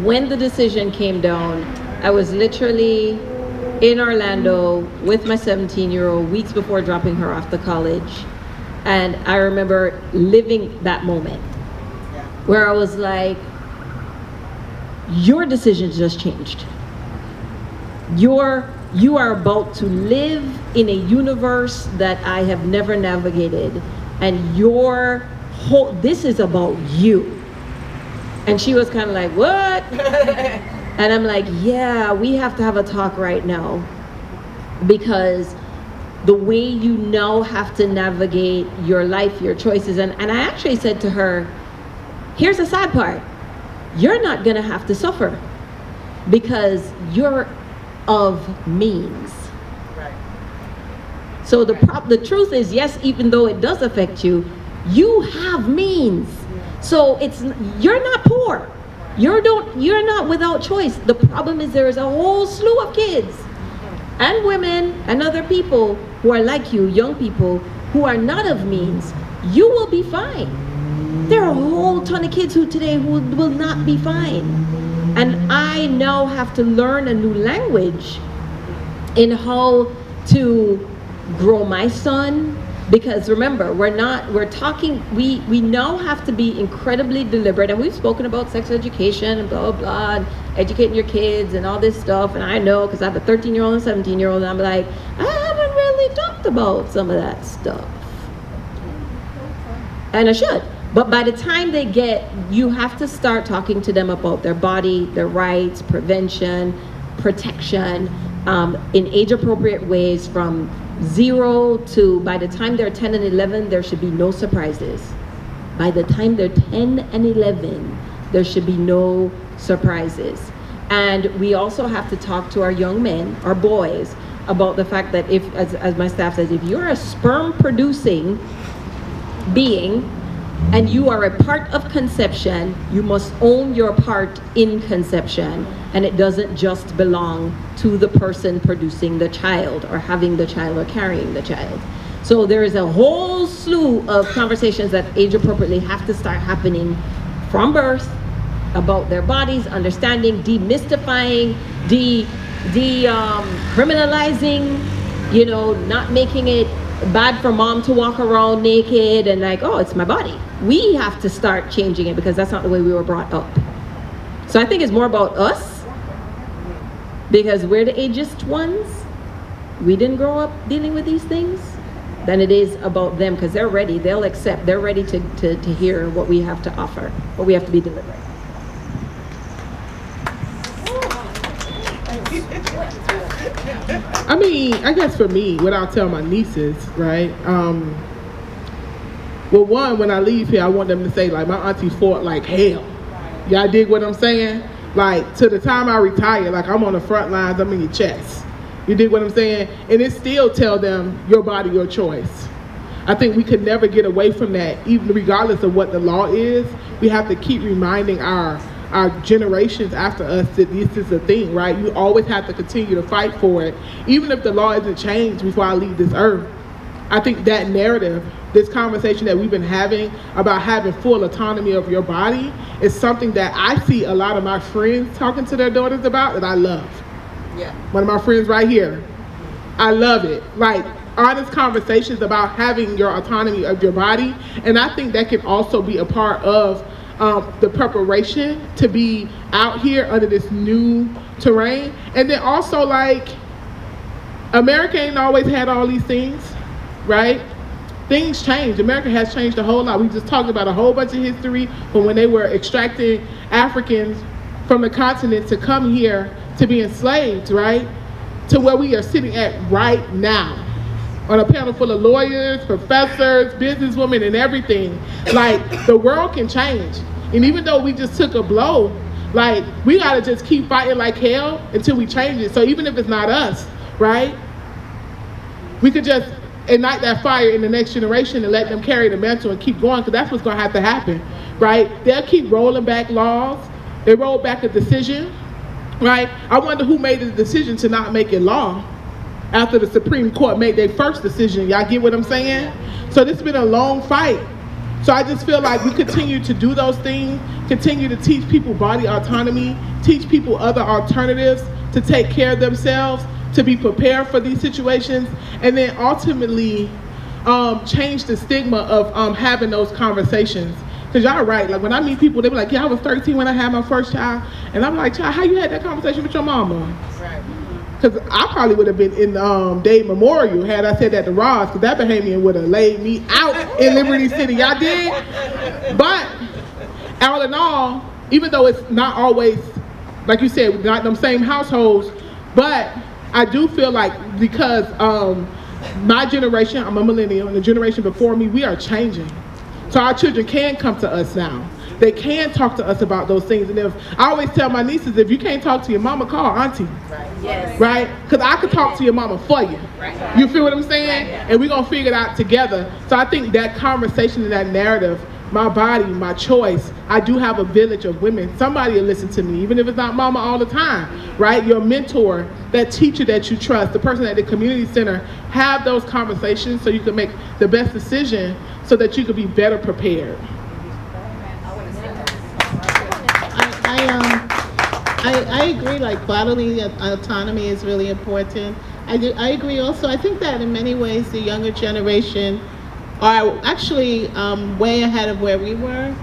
when the decision came down, I was literally in Orlando with my 17-year-old weeks before dropping her off to college. And I remember living that moment where I was like, your decision just changed. You are about to live in a universe that I have never navigated, and this is about you. And she was kind of like, what? And I'm like, yeah, we have to have a talk right now, because the way you now have to navigate your life, your choices. And I actually said to her, here's the sad part. You're not gonna have to suffer, because you're of means. Right. So the truth is, yes, even though it does affect you, you have means. So you're not poor. You're not without choice. The problem is there is a whole slew of kids and women and other people who are like you, young people who are not of means. You will be fine. There are a whole ton of kids who will not be fine. And I now have to learn a new language in how to grow my son, because remember, we now have to be incredibly deliberate, and we've spoken about sex education and blah, blah, blah, and educating your kids and all this stuff, and I know, because I have a 13-year-old and a 17-year-old, and I'm like, I haven't really talked about some of that stuff. And I should. But by the time you have to start talking to them about their body, their rights, prevention, protection, in age-appropriate ways from 0 to, by the time they're 10 and 11, there should be no surprises. By the time they're 10 and 11, there should be no surprises. And we also have to talk to our young men, our boys, about the fact that if, as my staff says, if you're a sperm-producing being, and you are a part of conception, you must own your part in conception, and it doesn't just belong to the person producing the child or having the child or carrying the child. So there is a whole slew of conversations that age appropriately have to start happening from birth about their bodies, understanding, demystifying, criminalizing You know, not making it bad for mom to walk around naked and like, oh, it's my body. We have to start changing it because that's not the way we were brought up. So I think it's more about us because we're the ageist ones. We didn't grow up dealing with these things. Than it is about them because they're ready. They'll accept. They're ready to hear what we have to offer, what we have to be delivering. I mean, I guess for me, what I'll tell my nieces, right? Well, one, when I leave here, I want them to say, like, my auntie fought like hell. Y'all dig what I'm saying? Like, to the time I retire, like, I'm on the front lines, I'm in your chest. You dig what I'm saying? And it still tell them, your body, your choice. I think we could never get away from that, even regardless of what the law is. We have to keep reminding our generations after us that this is a thing, right? You always have to continue to fight for it, even if the law isn't changed before I leave this earth. I think that narrative, this conversation that we've been having about having full autonomy of your body is something that I see a lot of my friends talking to their daughters about that I love. Yeah. One of my friends right here. I love it. Like, honest conversations about having your autonomy of your body. And I think that can also be a part of the preparation to be out here under this new terrain. And then also, like, America ain't always had all these things, right? Things change. America has changed a whole lot. We just talked about a whole bunch of history from when they were extracting Africans from the continent to come here to be enslaved, right? To where we are sitting at right now on a panel full of lawyers, professors, businesswomen, and everything. Like, the world can change. And even though we just took a blow, like, we gotta just keep fighting like hell until we change it. So even if it's not us, right? We could just ignite that fire in the next generation and let them carry the mantle and keep going, because that's what's gonna have to happen, right? They'll keep rolling back laws. They roll back a decision. Right? I wonder who made the decision to not make it law after the Supreme Court made their first decision. Y'all get what I'm saying? So this has been a long fight. So I just feel like we continue to do those things, continue to teach people body autonomy, teach people other alternatives to take care of themselves, to be prepared for these situations, and then ultimately change the stigma of having those conversations. Because y'all right, like when I meet people, they be like, yeah, I was 13 when I had my first child. And I'm like, child, how you had that conversation with your mama? Right. Because I probably would have been in Dade Memorial had I said that to Ross, because that Bahamian would have laid me out in Liberty City. Y'all did? But all in all, even though it's not always, like you said, not them same households, but I do feel like because my generation, I'm a millennial, and the generation before me, we are changing. So our children can come to us now. They can talk to us about those things. And if I always tell my nieces, if you can't talk to your mama, call auntie. Right. Yes. Right? Because I could talk to your mama for you. Right. You feel what I'm saying? Right. And we're going to figure it out together. So I think that conversation and that narrative, my body, my choice, I do have a village of women. Somebody will listen to me, even if it's not mama all the time, right? Your mentor, that teacher that you trust, the person at the community center, have those conversations so you can make the best decision so that you could be better prepared. I agree, like bodily autonomy is really important. I agree also. I think that in many ways the younger generation are actually way ahead of where we were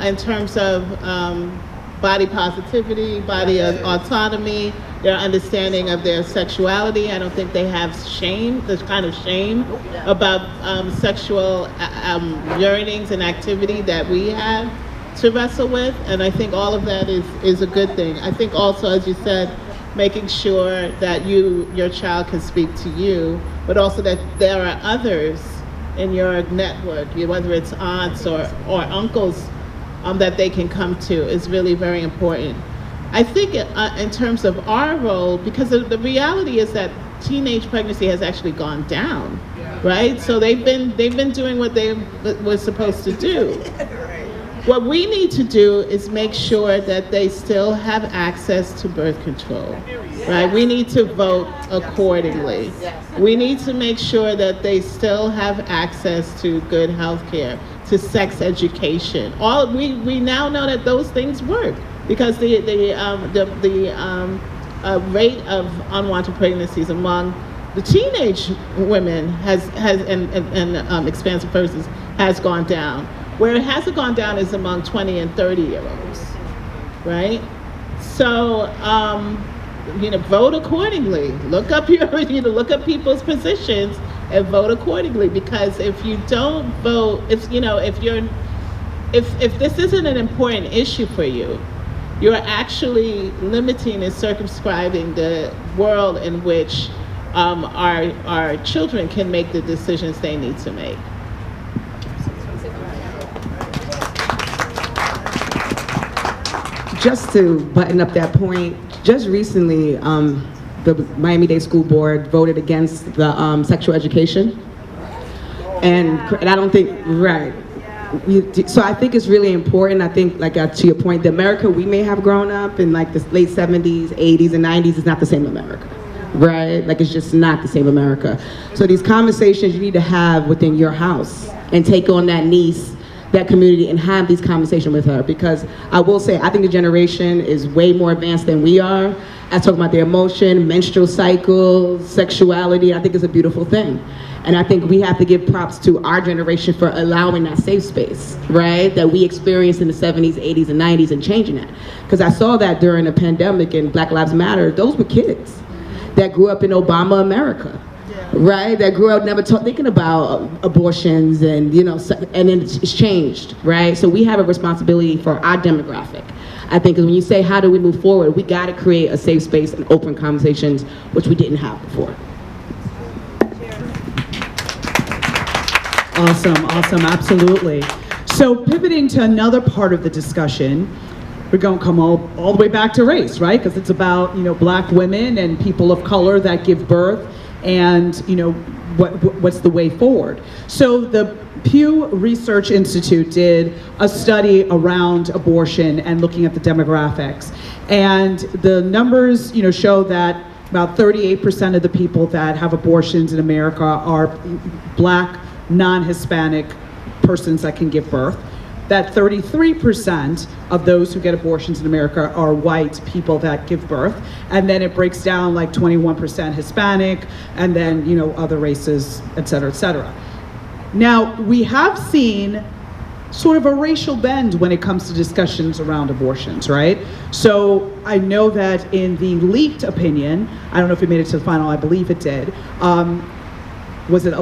in terms of body positivity, body autonomy, their understanding of their sexuality. I don't think they have shame, this kind of shame about sexual yearnings and activity that we have to wrestle with. And I think all of that is a good thing. I think also, as you said, making sure that your child can speak to you, but also that there are others in your network, whether it's aunts or uncles, that they can come to is really very important. I think in terms of our role, because the reality is that teenage pregnancy has actually gone down, right? So they've been doing what they were supposed to do. What we need to do is make sure that they still have access to birth control, right? We need to vote accordingly. We need to make sure that they still have access to good health care, to sex education. We now know that those things work because the rate of unwanted pregnancies among the teenage women and expansive persons has gone down. Where it hasn't gone down is among 20 and 30-year-olds, right? So, vote accordingly. Look up look up people's positions and vote accordingly. Because if you don't vote, if this isn't an important issue for you, you're actually limiting and circumscribing the world in which our children can make the decisions they need to make. Just to button up that point, just recently, the Miami-Dade School Board voted against the sexual education. And I don't think, right. So I think it's really important. I think, like to your point, the America we may have grown up in like the late 70s, 80s, and 90s is not the same America, right? Like it's just not the same America. So these conversations you need to have within your house and take on that niece, that community, and have these conversations with her. Because I will say, I think the generation is way more advanced than we are. I talk about their emotion, menstrual cycles, sexuality. I think it's a beautiful thing. And I think we have to give props to our generation for allowing that safe space, right? That we experienced in the 70s, 80s, and 90s and changing that. Because I saw that during the pandemic and Black Lives Matter, those were kids that grew up in Obama America, right? That grew up never thinking about abortions and, and then it's changed, right? So we have a responsibility for our demographic. I think when you say, how do we move forward, we gotta create a safe space and open conversations, which we didn't have before. Awesome, absolutely. So pivoting to another part of the discussion, we're going to come all the way back to race, right? Because it's about, Black women and people of color that give birth and, what's the way forward. So the Pew Research Institute did a study around abortion and looking at the demographics. And the numbers, show that about 38% of the people that have abortions in America are Black, non-Hispanic persons that can give birth. That 33% of those who get abortions in America are white people that give birth. And then it breaks down like 21% Hispanic, and then, other races, et cetera, et cetera. Now, we have seen sort of a racial bend when it comes to discussions around abortions, right? So I know that in the leaked opinion, I don't know if it made it to the final, I believe it did, was it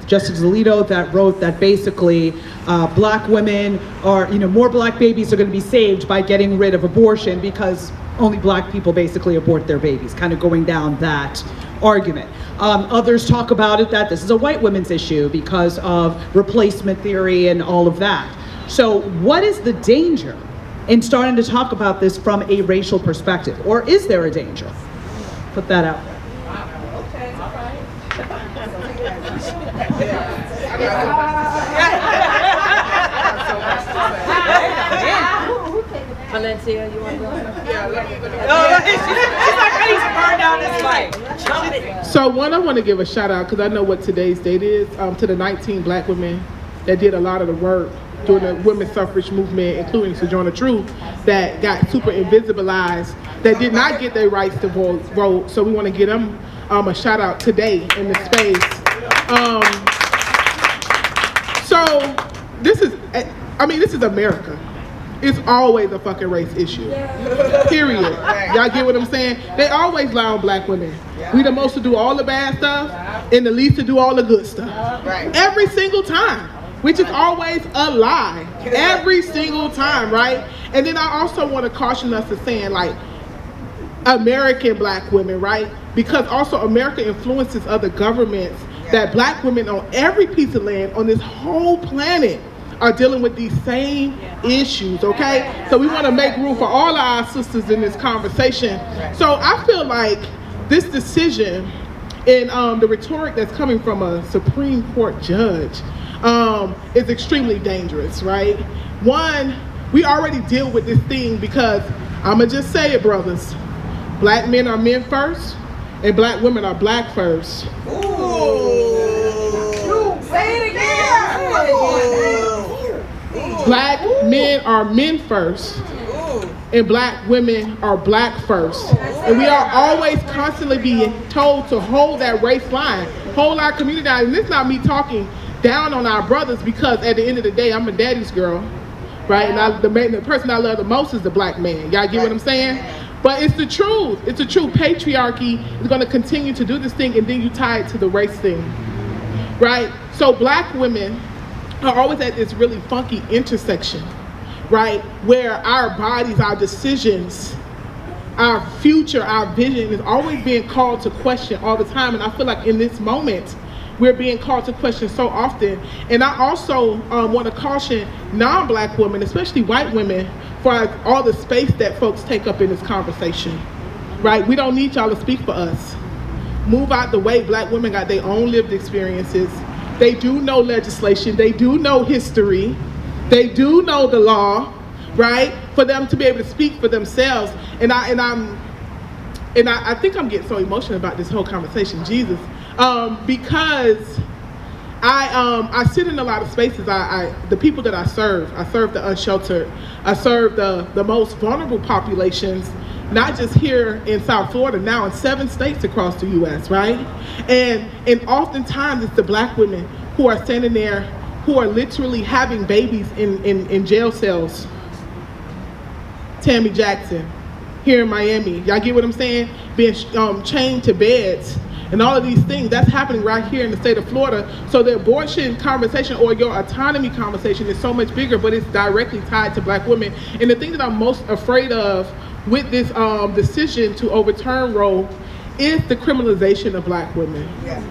Justice Alito that wrote that basically Black women are, more Black babies are going to be saved by getting rid of abortion because only Black people basically abort their babies, kind of going down that argument. Others talk about it that this is a white women's issue because of replacement theory and all of that. So what is the danger in starting to talk about this from a racial perspective? Or is there a danger? Put that out there. Valencia, you want to go? She's like ready to burn down this mic. So one, I want to give a shout out, because I know what today's date is, to the 19 Black women that did a lot of the work during the women's suffrage movement, including Sojourner Truth, that got super invisibilized, that did not get their rights to vote. So we want to give them a shout out today in this space. So this is America. It's always a fucking race issue. Period. Y'all get what I'm saying? They always lie on Black women. We the most to do all the bad stuff and the least to do all the good stuff. Every single time. Which is always a lie. Every single time, right? And then I also want to caution us to saying, like, American Black women, right? Because also America influences other governments that Black women on every piece of land on this whole planet are dealing with these same issues, okay? So we want to make room for all of our sisters in this conversation. So I feel like this decision and the rhetoric that's coming from a Supreme Court judge is extremely dangerous, right? One, we already deal with this thing because, I'ma just say it, brothers, Black men are men first, and Black women are Black first. Ooh. Say it again. Black men are men first, and Black women are Black first. And we are always constantly being told to hold that race line, hold our community down. And this is not me talking down on our brothers, because at the end of the day, I'm a daddy's girl, right? And the person I love the most is the black man. Y'all get what I'm saying? But it's the truth. It's the truth. Patriarchy is going to continue to do this thing, and then you tie it to the race thing, right? So black women are always at this really funky intersection, right? Where our bodies, our decisions, our future, our vision is always being called to question all the time. And I feel like in this moment, we're being called to question so often. And I also want to caution non-black women, especially white women, for all the space that folks take up in this conversation, right? We don't need y'all to speak for us. Move out the way. Black women got their own lived experiences. They do know legislation. They do know history. They do know the law, right? For them to be able to speak for themselves. And I think I'm getting so emotional about this whole conversation, Jesus, because I sit in a lot of spaces. The people that I serve the unsheltered. I serve the most vulnerable populations, not just here in South Florida, now in 7 states across the U.S., right? And oftentimes it's the black women who are standing there, who are literally having babies in jail cells. Tammy Jackson, here in Miami. Y'all get what I'm saying? Being chained to beds and all of these things. That's happening right here in the state of Florida. So the abortion conversation or your autonomy conversation is so much bigger, but it's directly tied to black women. And the thing that I'm most afraid of with this decision to overturn Roe is the criminalization of black women. Yeah.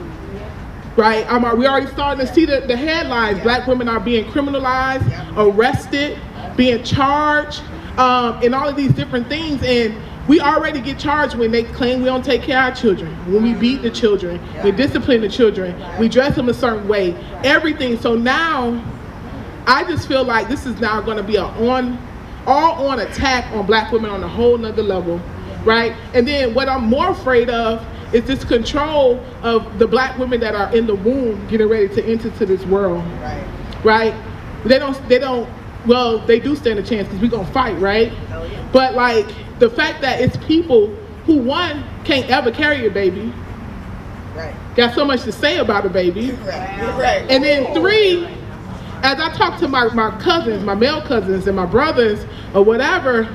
Right? We already starting to see the headlines. Yeah. Black women are being criminalized, arrested, being charged, and all of these different things. And we already get charged when they claim we don't take care of our children, when we beat the children, we discipline the children, we dress them a certain way, everything. So now, I just feel like this is now going to be an all-on attack on black women on a whole nother level, right? And then what I'm more afraid of is this control of the black women that are in the womb getting ready to enter to this world, right? They do stand a chance because we're going to fight, right? But like, the fact that it's people who, one, can't ever carry a baby, got so much to say about a baby, and then 3, as I talk to my cousins, my male cousins and my brothers or whatever,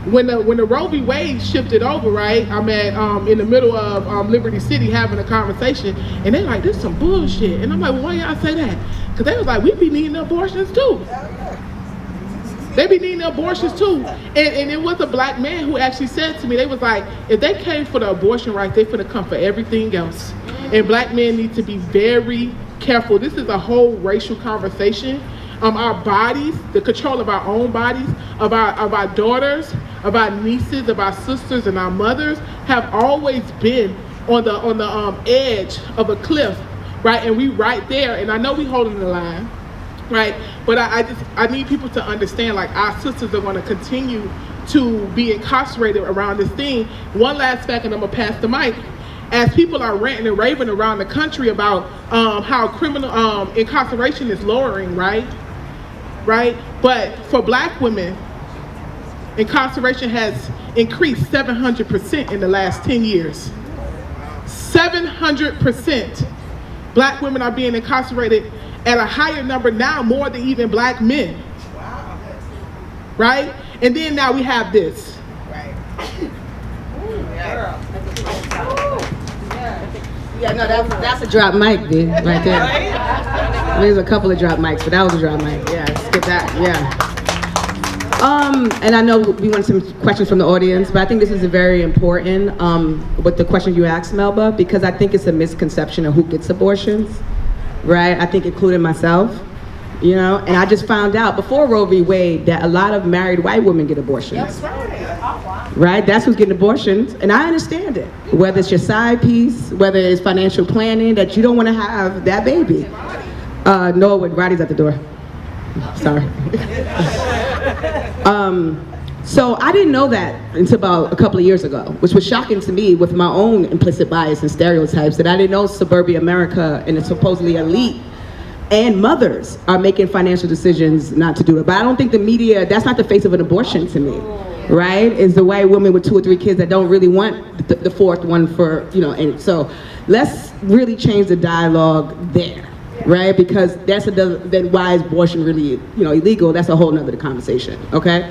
when the Roe v. Wade shifted over, right, I'm at in the middle of Liberty City having a conversation, and they're like, this is some bullshit. And I'm like, well, why y'all say that? Because they was like, we be needing abortions too. They be needing abortions too. And it was a black man who actually said to me, they was like, if they came for the abortion rights, they finna come for everything else. And black men need to be very careful. This is a whole racial conversation. Our bodies, the control of our own bodies, of our daughters, of our nieces, of our sisters, and our mothers have always been on the edge of a cliff, right? And we right there. And I know we holding the line, right? But I need people to understand, like, our sisters are going to continue to be incarcerated around this thing. One last fact, and I'm going to pass the mic. As people are ranting and raving around the country about how criminal incarceration is lowering, right? But for black women, incarceration has increased 700% in the last 10 years. 700%. Black women are being incarcerated at a higher number now, more than even black men. Wow. Right? And then now we have this. Right. Yeah, no, that's a drop mic, dude, right there. There's a couple of drop mics, but that was a drop mic. Yeah, skip that. Yeah. And I know we want some questions from the audience, but I think this is very important with the question you asked, Melba, because I think it's a misconception of who gets abortions, right? I think including myself, you know, and I just found out before Roe v. Wade that a lot of married white women get abortions. That's right. Right? That's who's getting abortions, and I understand it. Whether it's your side piece, whether it's financial planning, that you don't want to have that baby. Norwood, Roddy's at the door. Sorry. So I didn't know that until about a couple of years ago, which was shocking to me with my own implicit bias and stereotypes, that I didn't know suburbia America and the supposedly elite and mothers are making financial decisions not to do it. But I don't think the media, that's not the face of an abortion to me. right? Is the white woman with 2 or 3 kids that don't really want the fourth one for, and so let's really change the dialogue there, right? Because then why is abortion really, illegal? That's a whole nother conversation, okay?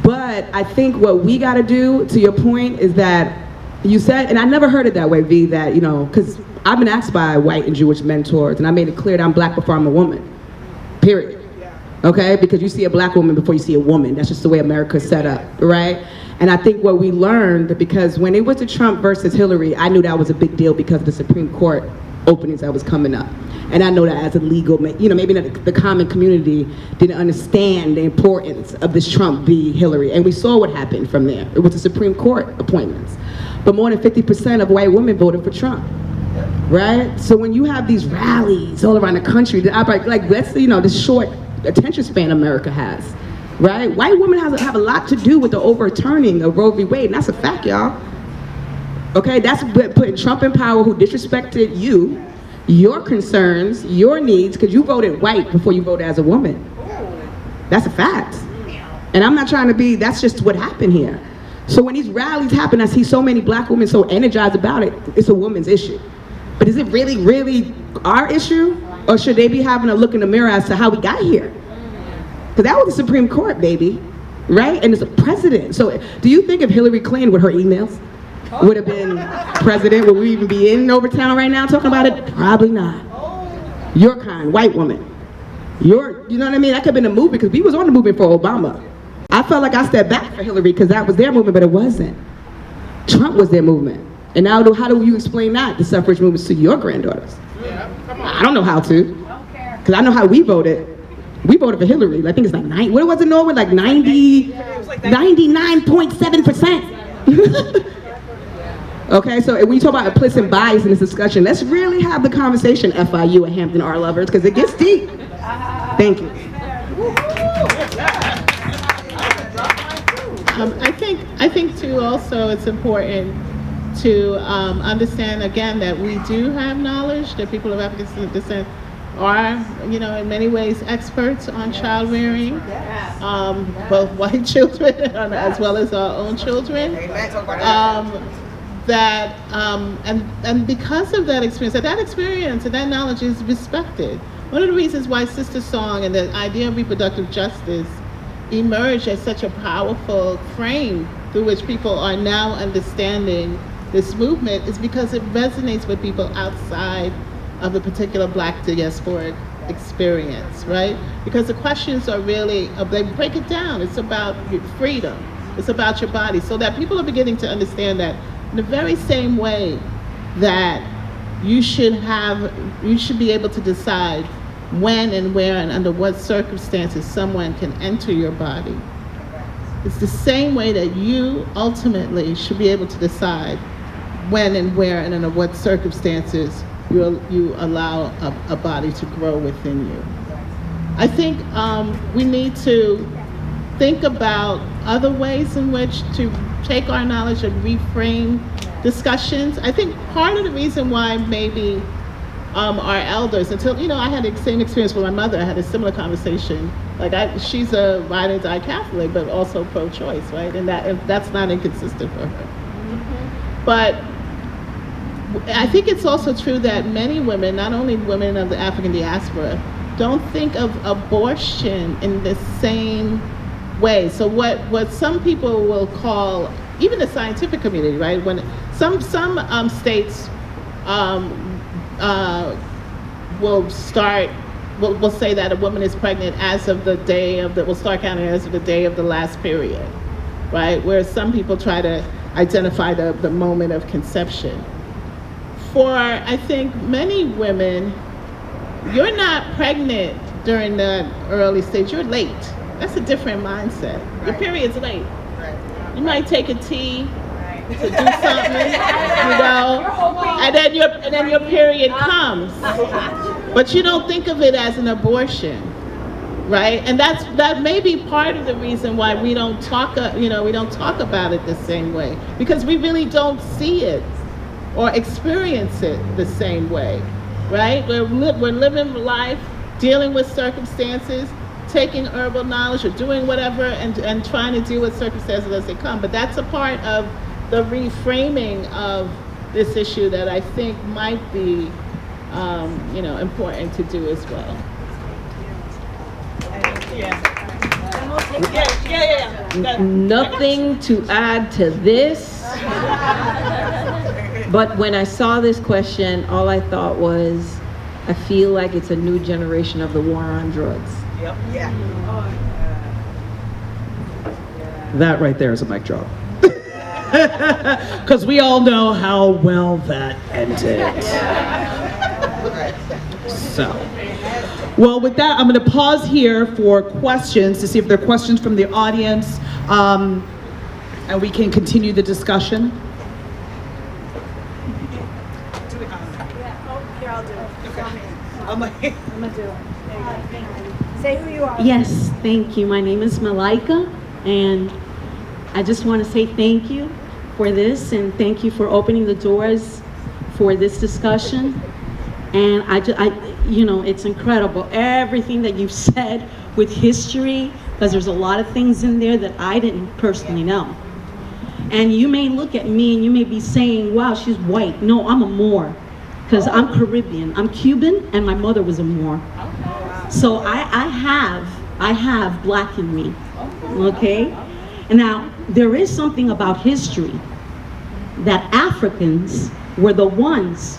But I think what we gotta do, to your point, is that you said, and I never heard it that way, V, that, because I've been asked by white and Jewish mentors, and I made it clear that I'm black before I'm a woman, period. Okay, because you see a black woman before you see a woman. That's just the way America's set up, right? And I think what we learned, because when it was the Trump versus Hillary, I knew that was a big deal because of the Supreme Court openings that was coming up. And I know that as a legal, maybe the common community didn't understand the importance of this Trump v. Hillary. And we saw what happened from there. It was the Supreme Court appointments. But more than 50% of white women voted for Trump, right? So when you have these rallies all around the country, let's this short attention span America has, right? White women have a lot to do with the overturning of Roe v. Wade, and that's a fact, y'all. Okay, that's putting Trump in power, who disrespected you, your concerns, your needs, because you voted white before you voted as a woman. That's a fact. And I'm not trying to be, that's just what happened here. So when these rallies happen, I see so many black women so energized about it, it's a woman's issue. But is it really, really our issue? Or should they be having a look in the mirror as to how we got here? Because that was the Supreme Court, baby, right? And it's a president. So do you think if Hillary Clinton with her emails would have been president, would we even be in Overtown right now talking about it? Probably not. Your kind, white woman. You know what I mean? That could have been a movement, because we was on the movement for Obama. I felt like I stepped back for Hillary because that was their movement, but it wasn't. Trump was their movement. And now how do you explain that, the suffrage movements, to your granddaughters? I don't know how to, because I know how we voted. We voted for Hillary. I think it's like what was it, Norwood? Like 99.7%. Okay, so when you talk about implicit bias in this discussion, let's really have the conversation, FIU and Hampton Art Lovers, because it gets deep. Thank you. I think too, also it's important to understand again that we do have knowledge, that people of African descent are, in many ways experts on child rearing, both white children as well as our own children. And because of that experience and that knowledge is respected. One of the reasons why Sister Song and the idea of reproductive justice emerged as such a powerful frame through which people are now understanding this movement is because it resonates with people outside of the particular Black diasporic experience, right? Because the questions are really, they break it down. It's about your freedom. It's about your body. So that people are beginning to understand that in the very same way that you should be able to decide when and where and under what circumstances someone can enter your body. It's the same way that you ultimately should be able to decide when and where and under what circumstances you allow a body to grow within you. I think we need to think about other ways in which to take our knowledge and reframe discussions. I think part of the reason why maybe our elders, until, I had the same experience with my mother. I had a similar conversation. She's a ride or die Catholic, but also pro-choice, right? And that's not inconsistent for her. Mm-hmm. But I think it's also true that many women, not only women of the African diaspora, don't think of abortion in the same way. So what some people will call, even the scientific community, right? When some states will say that a woman is pregnant as of the day will start counting as of the day of the last period, right? Whereas some people try to identify the moment of conception. For, I think, many women, you're not pregnant during the early stage, you're late. That's a different mindset. Right. Your period's late. Right. You might take a tea to do something, and then your period comes. But you don't think of it as an abortion, right? And that may be part of the reason why we don't talk about it the same way, because we really don't see it or experience it the same way, right? We're living life, dealing with circumstances, taking herbal knowledge or doing whatever and trying to deal with circumstances as they come. But that's a part of the reframing of this issue that I think might be, important to do as well. Nothing to add to this. But when I saw this question, all I thought was, I feel like it's a new generation of the war on drugs. Yep. Yeah. That right there is a mic drop. Because we all know how well that ended. So, well, with that, I'm going to pause here for questions to see if there are questions from the audience, and we can continue the discussion. Here, I'll do it. I'm gonna do it. Say who you are. Yes, thank you. My name is Malaika, and I just want to say thank you for this, and thank you for opening the doors for this discussion. And it's incredible, everything that you've said with history, because there's a lot of things in there that I didn't personally know. And you may look at me and you may be saying, wow, she's white. No, I'm a Moor, because I'm Caribbean. I'm Cuban, and my mother was a Moor. So I have black in me, okay? And now, there is something about history that Africans were the ones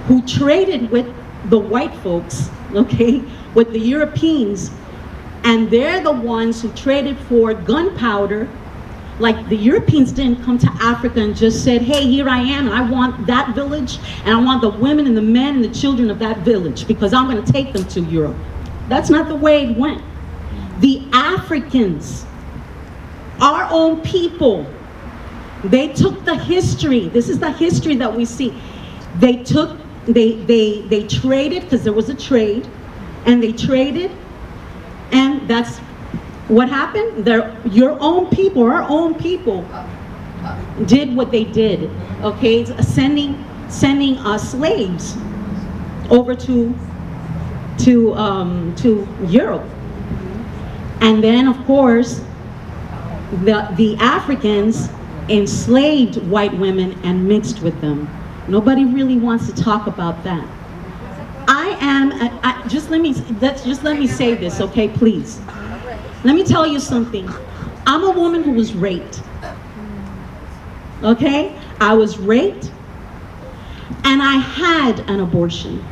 who traded with the white folks, okay, with the Europeans, and they're the ones who traded for gunpowder. Like, the Europeans didn't come to Africa and just said, hey, here I am, and I want that village, and I want the women and the men and the children of that village, because I'm gonna take them to Europe. That's not the way it went. The Africans, our own people, they took the history. This is the history that we see. They traded, because there was a trade, and they traded, and that's what happened. Your own people, our own people, did what they did. Okay, sending slaves over to Europe, and then of course the Africans enslaved white women and mixed with them. Nobody really wants to talk about that. Just let me say this, okay, please. Let me tell you something. I'm a woman who was raped. Okay? I was raped, and I had an abortion.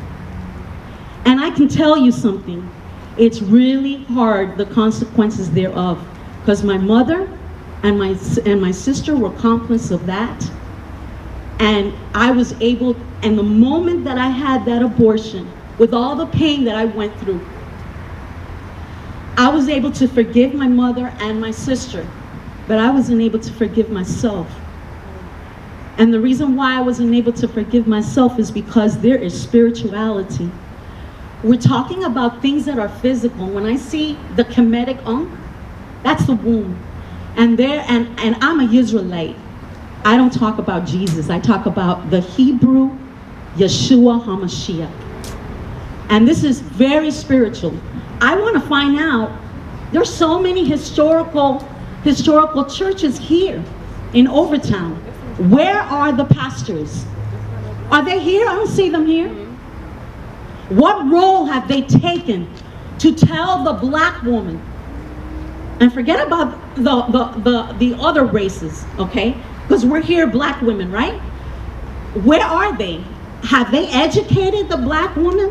And I can tell you something. It's really hard, the consequences thereof, because my mother and my sister were accomplices of that. And I was able, and the moment that I had that abortion, with all the pain that I went through, I was able to forgive my mother and my sister, but I wasn't able to forgive myself. And the reason why I wasn't able to forgive myself is because there is spirituality. We're talking about things that are physical. When I see the Kemetic that's the womb. And I'm a Israelite. I don't talk about Jesus. I talk about the Hebrew Yeshua HaMashiach. And this is very spiritual. I want to find out, there's so many historical churches here in Overtown. Where are the pastors? Are they here? I don't see them here. What role have they taken to tell the black woman? And forget about the other races, okay? Because we're here, black women, right? Where are they? Have they educated the black woman?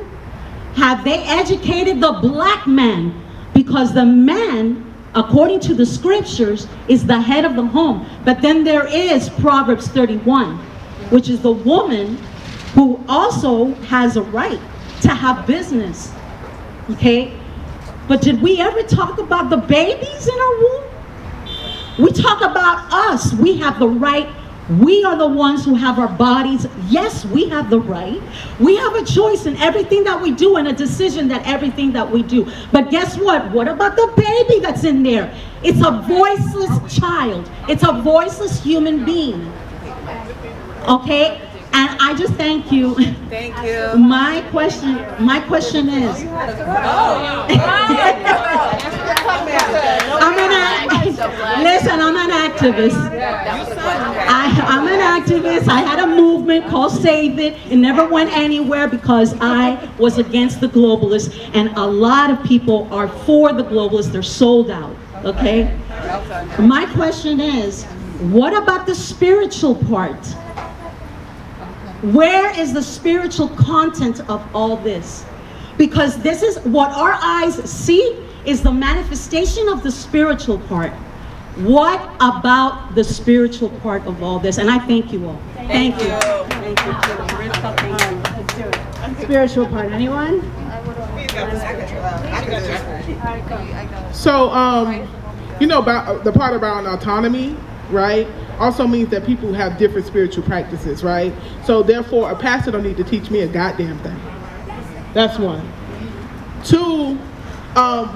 Have they educated the black man? Because the man, according to the scriptures, is the head of the home. But then there is Proverbs 31, which is the woman who also has a right to have business, okay? But did we ever talk about the babies in our womb? We talk about us. We have the right. We are the ones who have our bodies. Yes, we have the right. We have a choice in everything that we do and a decision that everything that we do. But guess what? What about the baby that's in there? It's a voiceless child. It's a voiceless human being. Okay? And I just thank you. Thank you. My question is, Listen, I'm an activist. I'm an activist. I had a movement called Save It. It never went anywhere because I was against the globalists, and a lot of people are for the globalists. They're sold out, okay? My question is, what about the spiritual part? Where is the spiritual content of all this? Because this is what our eyes see is the manifestation of the spiritual part. What about the spiritual part of all this? And I thank you all. Thank you. Thank you. Let's do it. Spiritual part, anyone? So, you know, about the part about autonomy, right, also means that people have different spiritual practices, right? So therefore, a pastor don't need to teach me a goddamn thing. That's one. Two,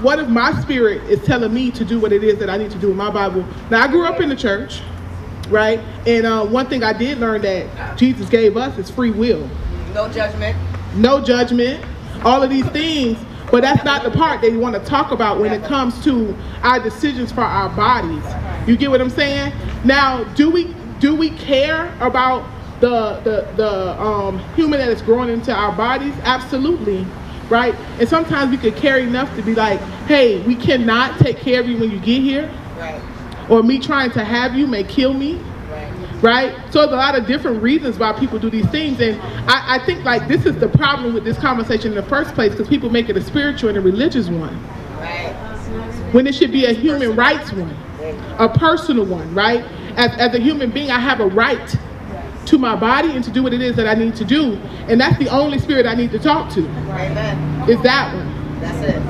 what if my spirit is telling me to do what it is that I need to do in my Bible? Now, I grew up in the church, right? And one thing I did learn that Jesus gave us is free will. No judgment. No judgment, all of these things. But that's not the part they want to talk about when it comes to our decisions for our bodies. You get what I'm saying? Now, do we care about the human that is growing into our bodies? Absolutely, right? And sometimes we could care enough to be like, hey, we cannot take care of you when you get here. Right. Or me trying to have you may kill me. Right? So there's a lot of different reasons why people do these things, and I think like this is the problem with this conversation in the first place, because people make it a spiritual and a religious one. Right. When it should be a human rights one, a personal one, right? As a human being, I have a right to my body and to do what it is that I need to do, and that's the only spirit I need to talk to. Amen. Is that one. That's it.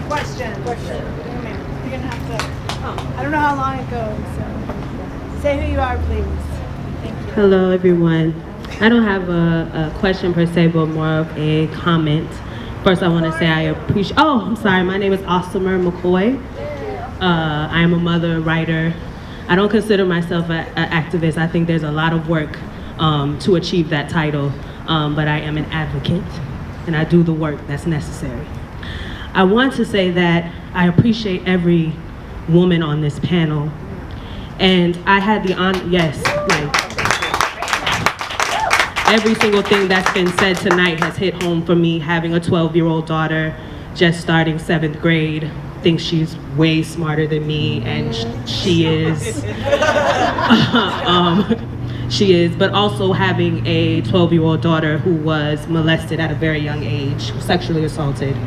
Question. You're gonna have to. I don't know how long it goes, so say who you are, please. Thank you. Hello, everyone. I don't have a question per se, but more of a comment. First, I want to say I appreciate. Oh, I'm sorry. My name is Osmer McCoy. I am a mother, writer. I don't consider myself an activist. I think there's a lot of work to achieve that title, but I am an advocate, and I do the work that's necessary. I want to say that I appreciate every woman on this panel, and I had the honor, yes, like, every single thing that's been said tonight has hit home for me. Having a 12-year-old daughter, just starting 7th grade, thinks she's way smarter than me, and she is. She is, but also having a 12-year-old daughter who was molested at a very young age, sexually assaulted,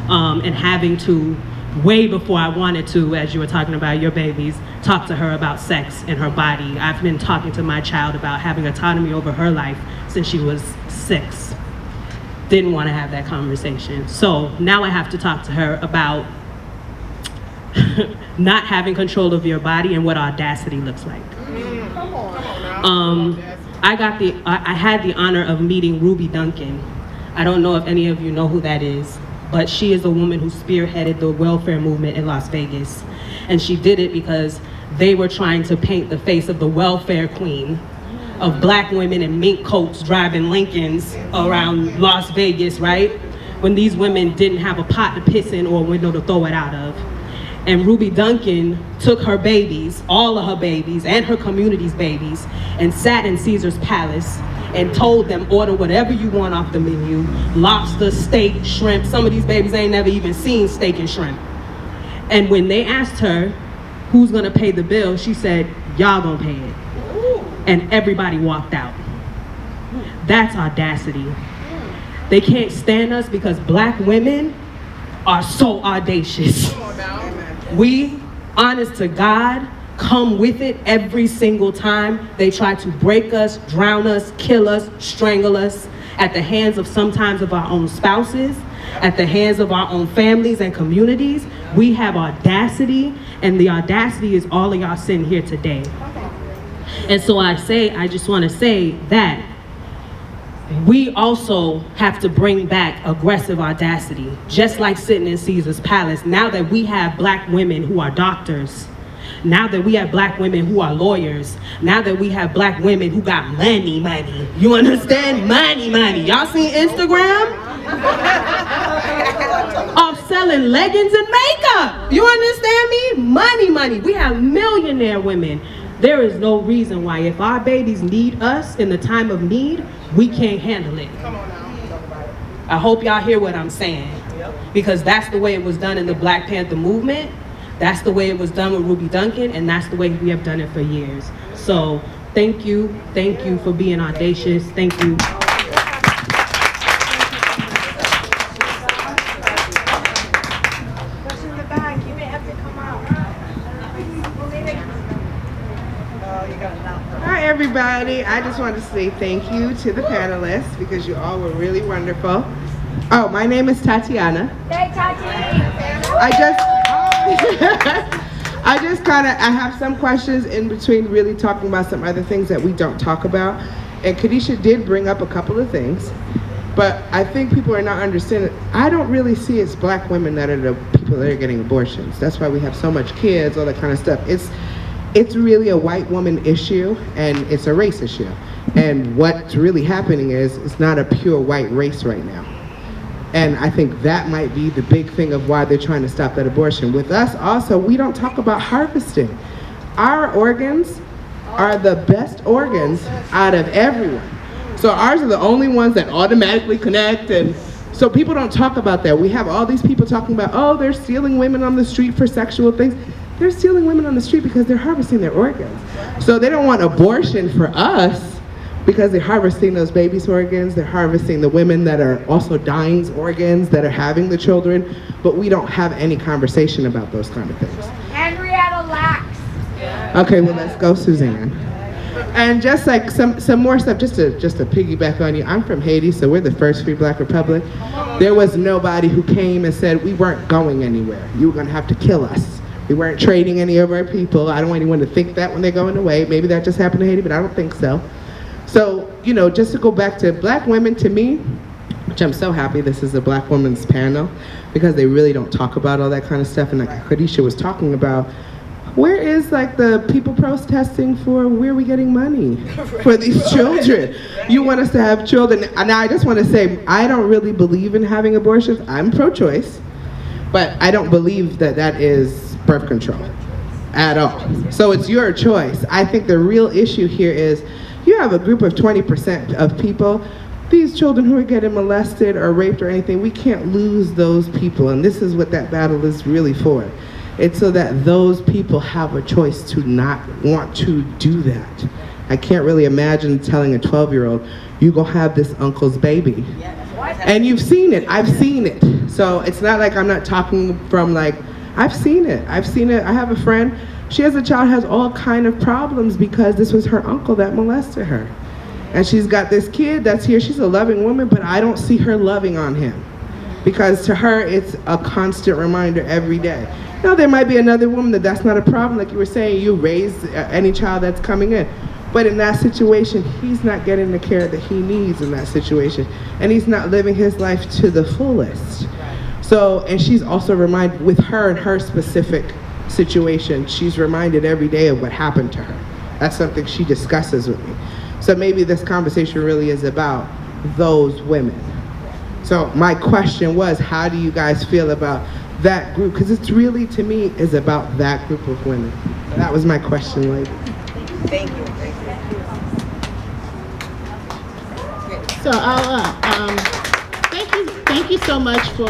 and having to, way before I wanted to, as you were talking about your babies, talk to her about sex and her body. I've been talking to my child about having autonomy over her life since she was 6. Didn't want to have that conversation. So now I have to talk to her about not having control of your body and what audacity looks like. I had the honor of meeting Ruby Duncan. I don't know if any of you know who that is, but she is a woman who spearheaded the welfare movement in Las Vegas. And she did it because they were trying to paint the face of the welfare queen of black women in mink coats driving Lincolns around Las Vegas, right? When these women didn't have a pot to piss in or a window to throw it out of. And Ruby Duncan took her babies, all of her babies, and her community's babies, and sat in Caesar's palace and told them, order whatever you want off the menu, lobster, steak, shrimp. Some of these babies ain't never even seen steak and shrimp. And when they asked her, who's gonna pay the bill, she said, y'all gonna pay it. And everybody walked out. That's audacity. They can't stand us because black women are so audacious. We, honest to God, come with it every single time they try to break us, drown us, kill us, strangle us at the hands of sometimes of our own spouses, at the hands of our own families and communities. We have audacity, and the audacity is all of y'all sitting here today. And so I just want to say that we also have to bring back aggressive audacity, just like sitting in Caesar's palace. Now that we have black women who are doctors, now that we have black women who are lawyers, now that we have black women who got money, you understand? Money. Y'all seen Instagram? Off selling leggings and makeup. You understand me? Money, money. We have millionaire women. There is no reason why if our babies need us in the time of need, we can't handle it. Come on now. I hope y'all hear what I'm saying. Because that's the way it was done in the Black Panther movement. That's the way it was done with Ruby Duncan, and that's the way we have done it for years. So thank you for being audacious. Thank you. Question in the back, you may have to come out. Hi everybody, I just want to say thank you to the panelists because you all were really wonderful. Oh, my name is Tatiana. Hey, Tati! I have some questions in between really talking about some other things that we don't talk about. And Kadisha did bring up a couple of things, but I think people are not understanding. I don't really see it's Black women that are the people that are getting abortions. That's why we have so much kids, all that kind of stuff. It's really a white woman issue and it's a race issue. And what's really happening is it's not a pure white race right now. And I think that might be the big thing of why they're trying to stop that abortion. With us also, we don't talk about harvesting. Our organs are the best organs out of everyone. So ours are the only ones that automatically connect, and so people don't talk about that. We have all these people talking about, oh, they're stealing women on the street for sexual things. They're stealing women on the street because they're harvesting their organs. So they don't want abortion for us, because they're harvesting those babies' organs, they're harvesting the women that are also dying's organs, that are having the children, but we don't have any conversation about those kind of things. Henrietta Lacks. Okay, well let's go, Suzanne. And just like some more stuff, just to piggyback on you, I'm from Haiti, so we're the first free Black republic. There was nobody who came and said we weren't going anywhere. You were gonna have to kill us. We weren't trading any of our people. I don't want anyone to think that when they're going away. Maybe that just happened to Haiti, but I don't think so. So, you know, just to go back to Black women, to me, which I'm so happy this is a Black women's panel, because they really don't talk about all that kind of stuff. And like Kadisha was talking about, where is like the people protesting for where are we getting money for these children? You want us to have children. And I just want to say, I don't really believe in having abortions. I'm pro-choice, but I don't believe that that is birth control at all. So it's your choice. I think the real issue here is you have a group of 20% of people, these children who are getting molested or raped or anything, we can't lose those people. And this is what that battle is really for. It's so that those people have a choice to not want to do that. I can't really imagine telling a 12-year-old, you go have this uncle's baby. And you've seen it, I've seen it. So it's not like I'm not talking from like, I've seen it. I have a friend, she has a child, has all kind of problems because this was her uncle that molested her. And she's got this kid that's here, she's a loving woman, but I don't see her loving on him. Because to her, it's a constant reminder every day. Now there might be another woman that's not a problem, like you were saying, you raise any child that's coming in. But in that situation, he's not getting the care that he needs in that situation. And he's not living his life to the fullest. So, and she's also reminded, with her and her specific situation, she's reminded every day of what happened to her. That's something she discusses with me. So maybe this conversation really is about those women. So my question was, how do you guys feel about that group? Because it's really, to me, is about that group of women. That was my question, lady. Thank you. So thank you so much for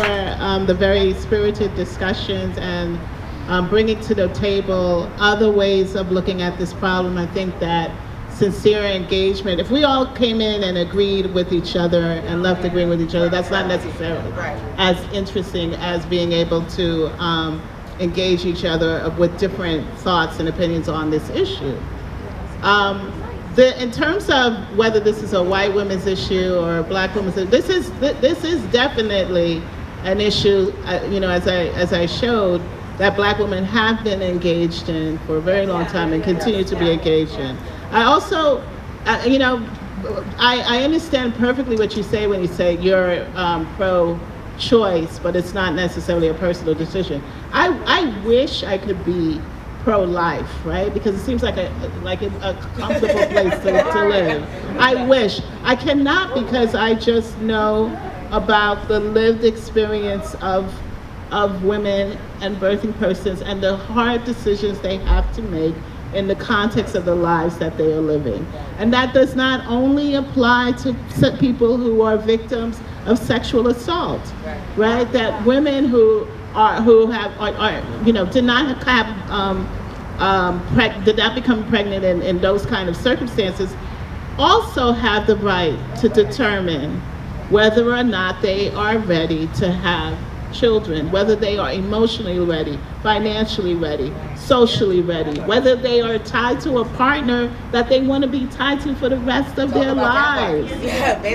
the very spirited discussions and bringing to the table other ways of looking at this problem. I think that sincere engagement, if we all came in and agreed with each other and left agreeing with each other, that's not necessarily as interesting as being able to engage each other with different thoughts and opinions on this issue. In terms of whether this is a white women's issue or a Black women's issue, this is definitely an issue, as I showed, that Black women have been engaged in for a very long time and continue to be engaged in. I also, I understand perfectly what you say when you say you're pro-choice, but it's not necessarily a personal decision. I wish I could be pro-life, right? Because it seems like a comfortable place to live. I wish. I cannot, because I just know about the lived experience of of women and birthing persons and the hard decisions they have to make in the context of the lives that they are living. And that does not only apply to people who are victims of sexual assault, right? That women who did not become pregnant in those kind of circumstances also have the right to determine whether or not they are ready to have children, whether they are emotionally ready, financially ready, socially ready, whether they are tied to a partner that they want to be tied to for the rest of their lives,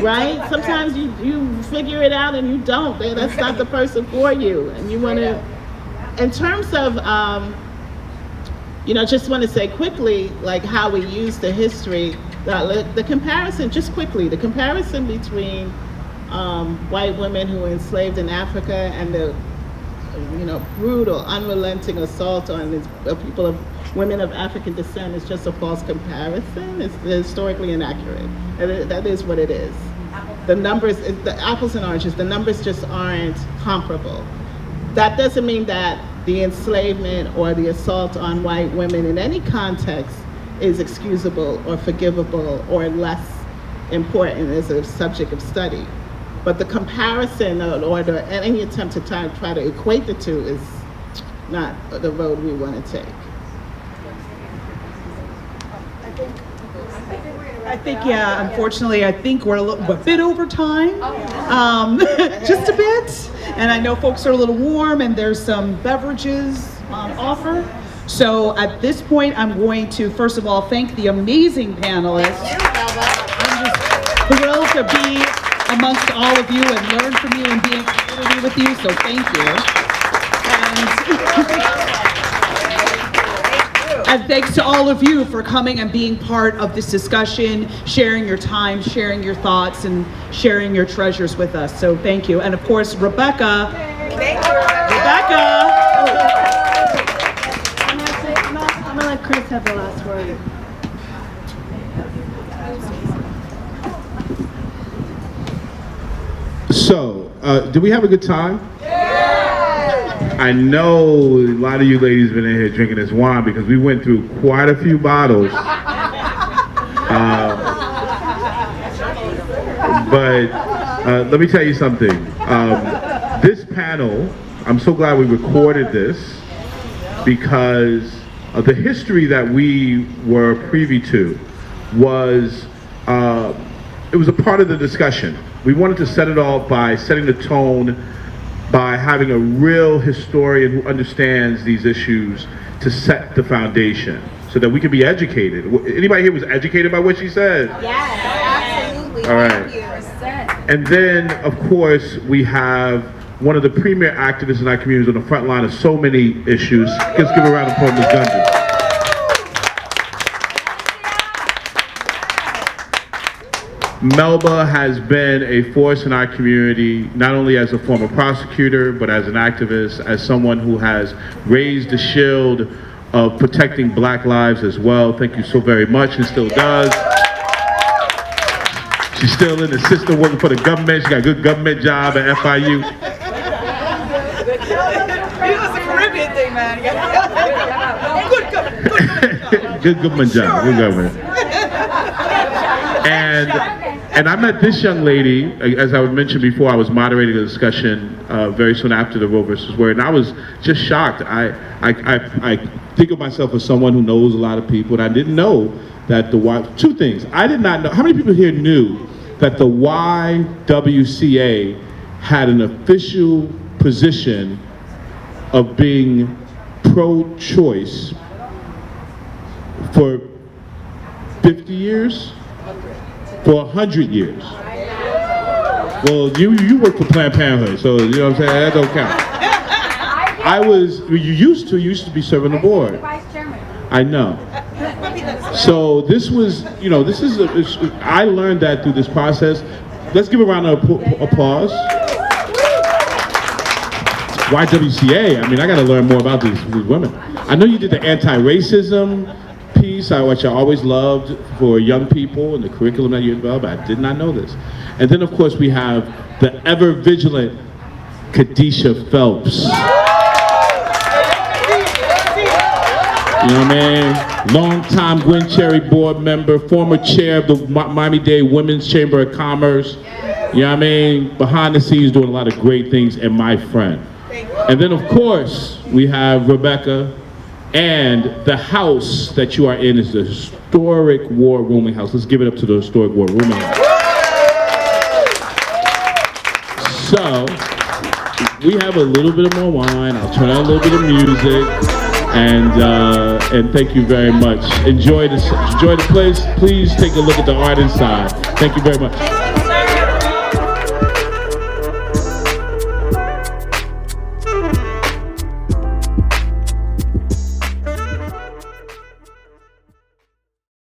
right? Sometimes you figure it out and you don't. That's not the person for you. And you want to, in terms of, just want to say quickly, like how we use the history, the comparison, just quickly, the comparison between white women who were enslaved in Africa and the brutal, unrelenting assault on women of African descent is just a false comparison. It's historically inaccurate. That is what it is. The numbers, the apples and oranges, the numbers just aren't comparable. That doesn't mean that the enslavement or the assault on white women in any context is excusable or forgivable or less important as a subject of study. But the comparison or any attempt to try to equate the two is not the road we want to take. I think, yeah, unfortunately, I think we're a bit over time, just a bit. And I know folks are a little warm and there's some beverages on offer. So at this point, I'm going to, first of all, thank the amazing panelists. I'm just thrilled to be amongst all of you and learn from you and be in community with you, so thank you. And thanks to all of you for coming and being part of this discussion, sharing your time, sharing your thoughts, and sharing your treasures with us. So thank you. And of course, Rebecca. Thank you, Rebecca. I'm gonna let Chris have the last word. So, did we have a good time? I know a lot of you ladies been in here drinking this wine because we went through quite a few bottles. But let me tell you something. This panel, I'm so glad we recorded this because the history that we were privy to was, it was a part of the discussion. We wanted to set it off by setting the tone by having a real historian who understands these issues to set the foundation so that we can be educated. Anybody here was educated by what she said? Yes, absolutely. All right. And then, of course, we have one of the premier activists in our community on the front line of so many issues. Let's give a round of applause, Ms. Gunder. Melba has been a force in our community, not only as a former prosecutor, but as an activist, as someone who has raised the shield of protecting Black lives as well. Thank you so very much, and still does. She's still in the system working for the government. She got a good government job at FIU. It was a Caribbean thing, man. Good government job, good government. And I met this young lady, as I mentioned before, I was moderating a discussion very soon after the Roe versus Wade, and I was just shocked. I think of myself as someone who knows a lot of people, and I didn't know that two things. I did not know, how many people here knew that the YWCA had an official position of being pro-choice for 50 years? For 100 years. Well, you work for Planned Parenthood, so you know what I'm saying, that don't count. You used to be serving the board. I know. So this was, I learned that through this process. Let's give a round of applause. YWCA, I mean, I gotta learn more about these women. I know you did the anti-racism piece, which I always loved for young people and the curriculum that you developed. I did not know this. And then of course we have the ever vigilant Kadisha Phelps. You know what I mean? Longtime Gwen Cherry board member, former chair of the Miami-Dade Women's Chamber of Commerce. You know what I mean? Behind the scenes doing a lot of great things, and my friend. And then of course, we have Rebecca, and the house that you are in is the Historic War Rooming House. Let's give it up to the Historic War Rooming House. So, we have a little bit of more wine. I'll turn on a little bit of music. And thank you very much. Enjoy the place. Please take a look at the art inside. Thank you very much.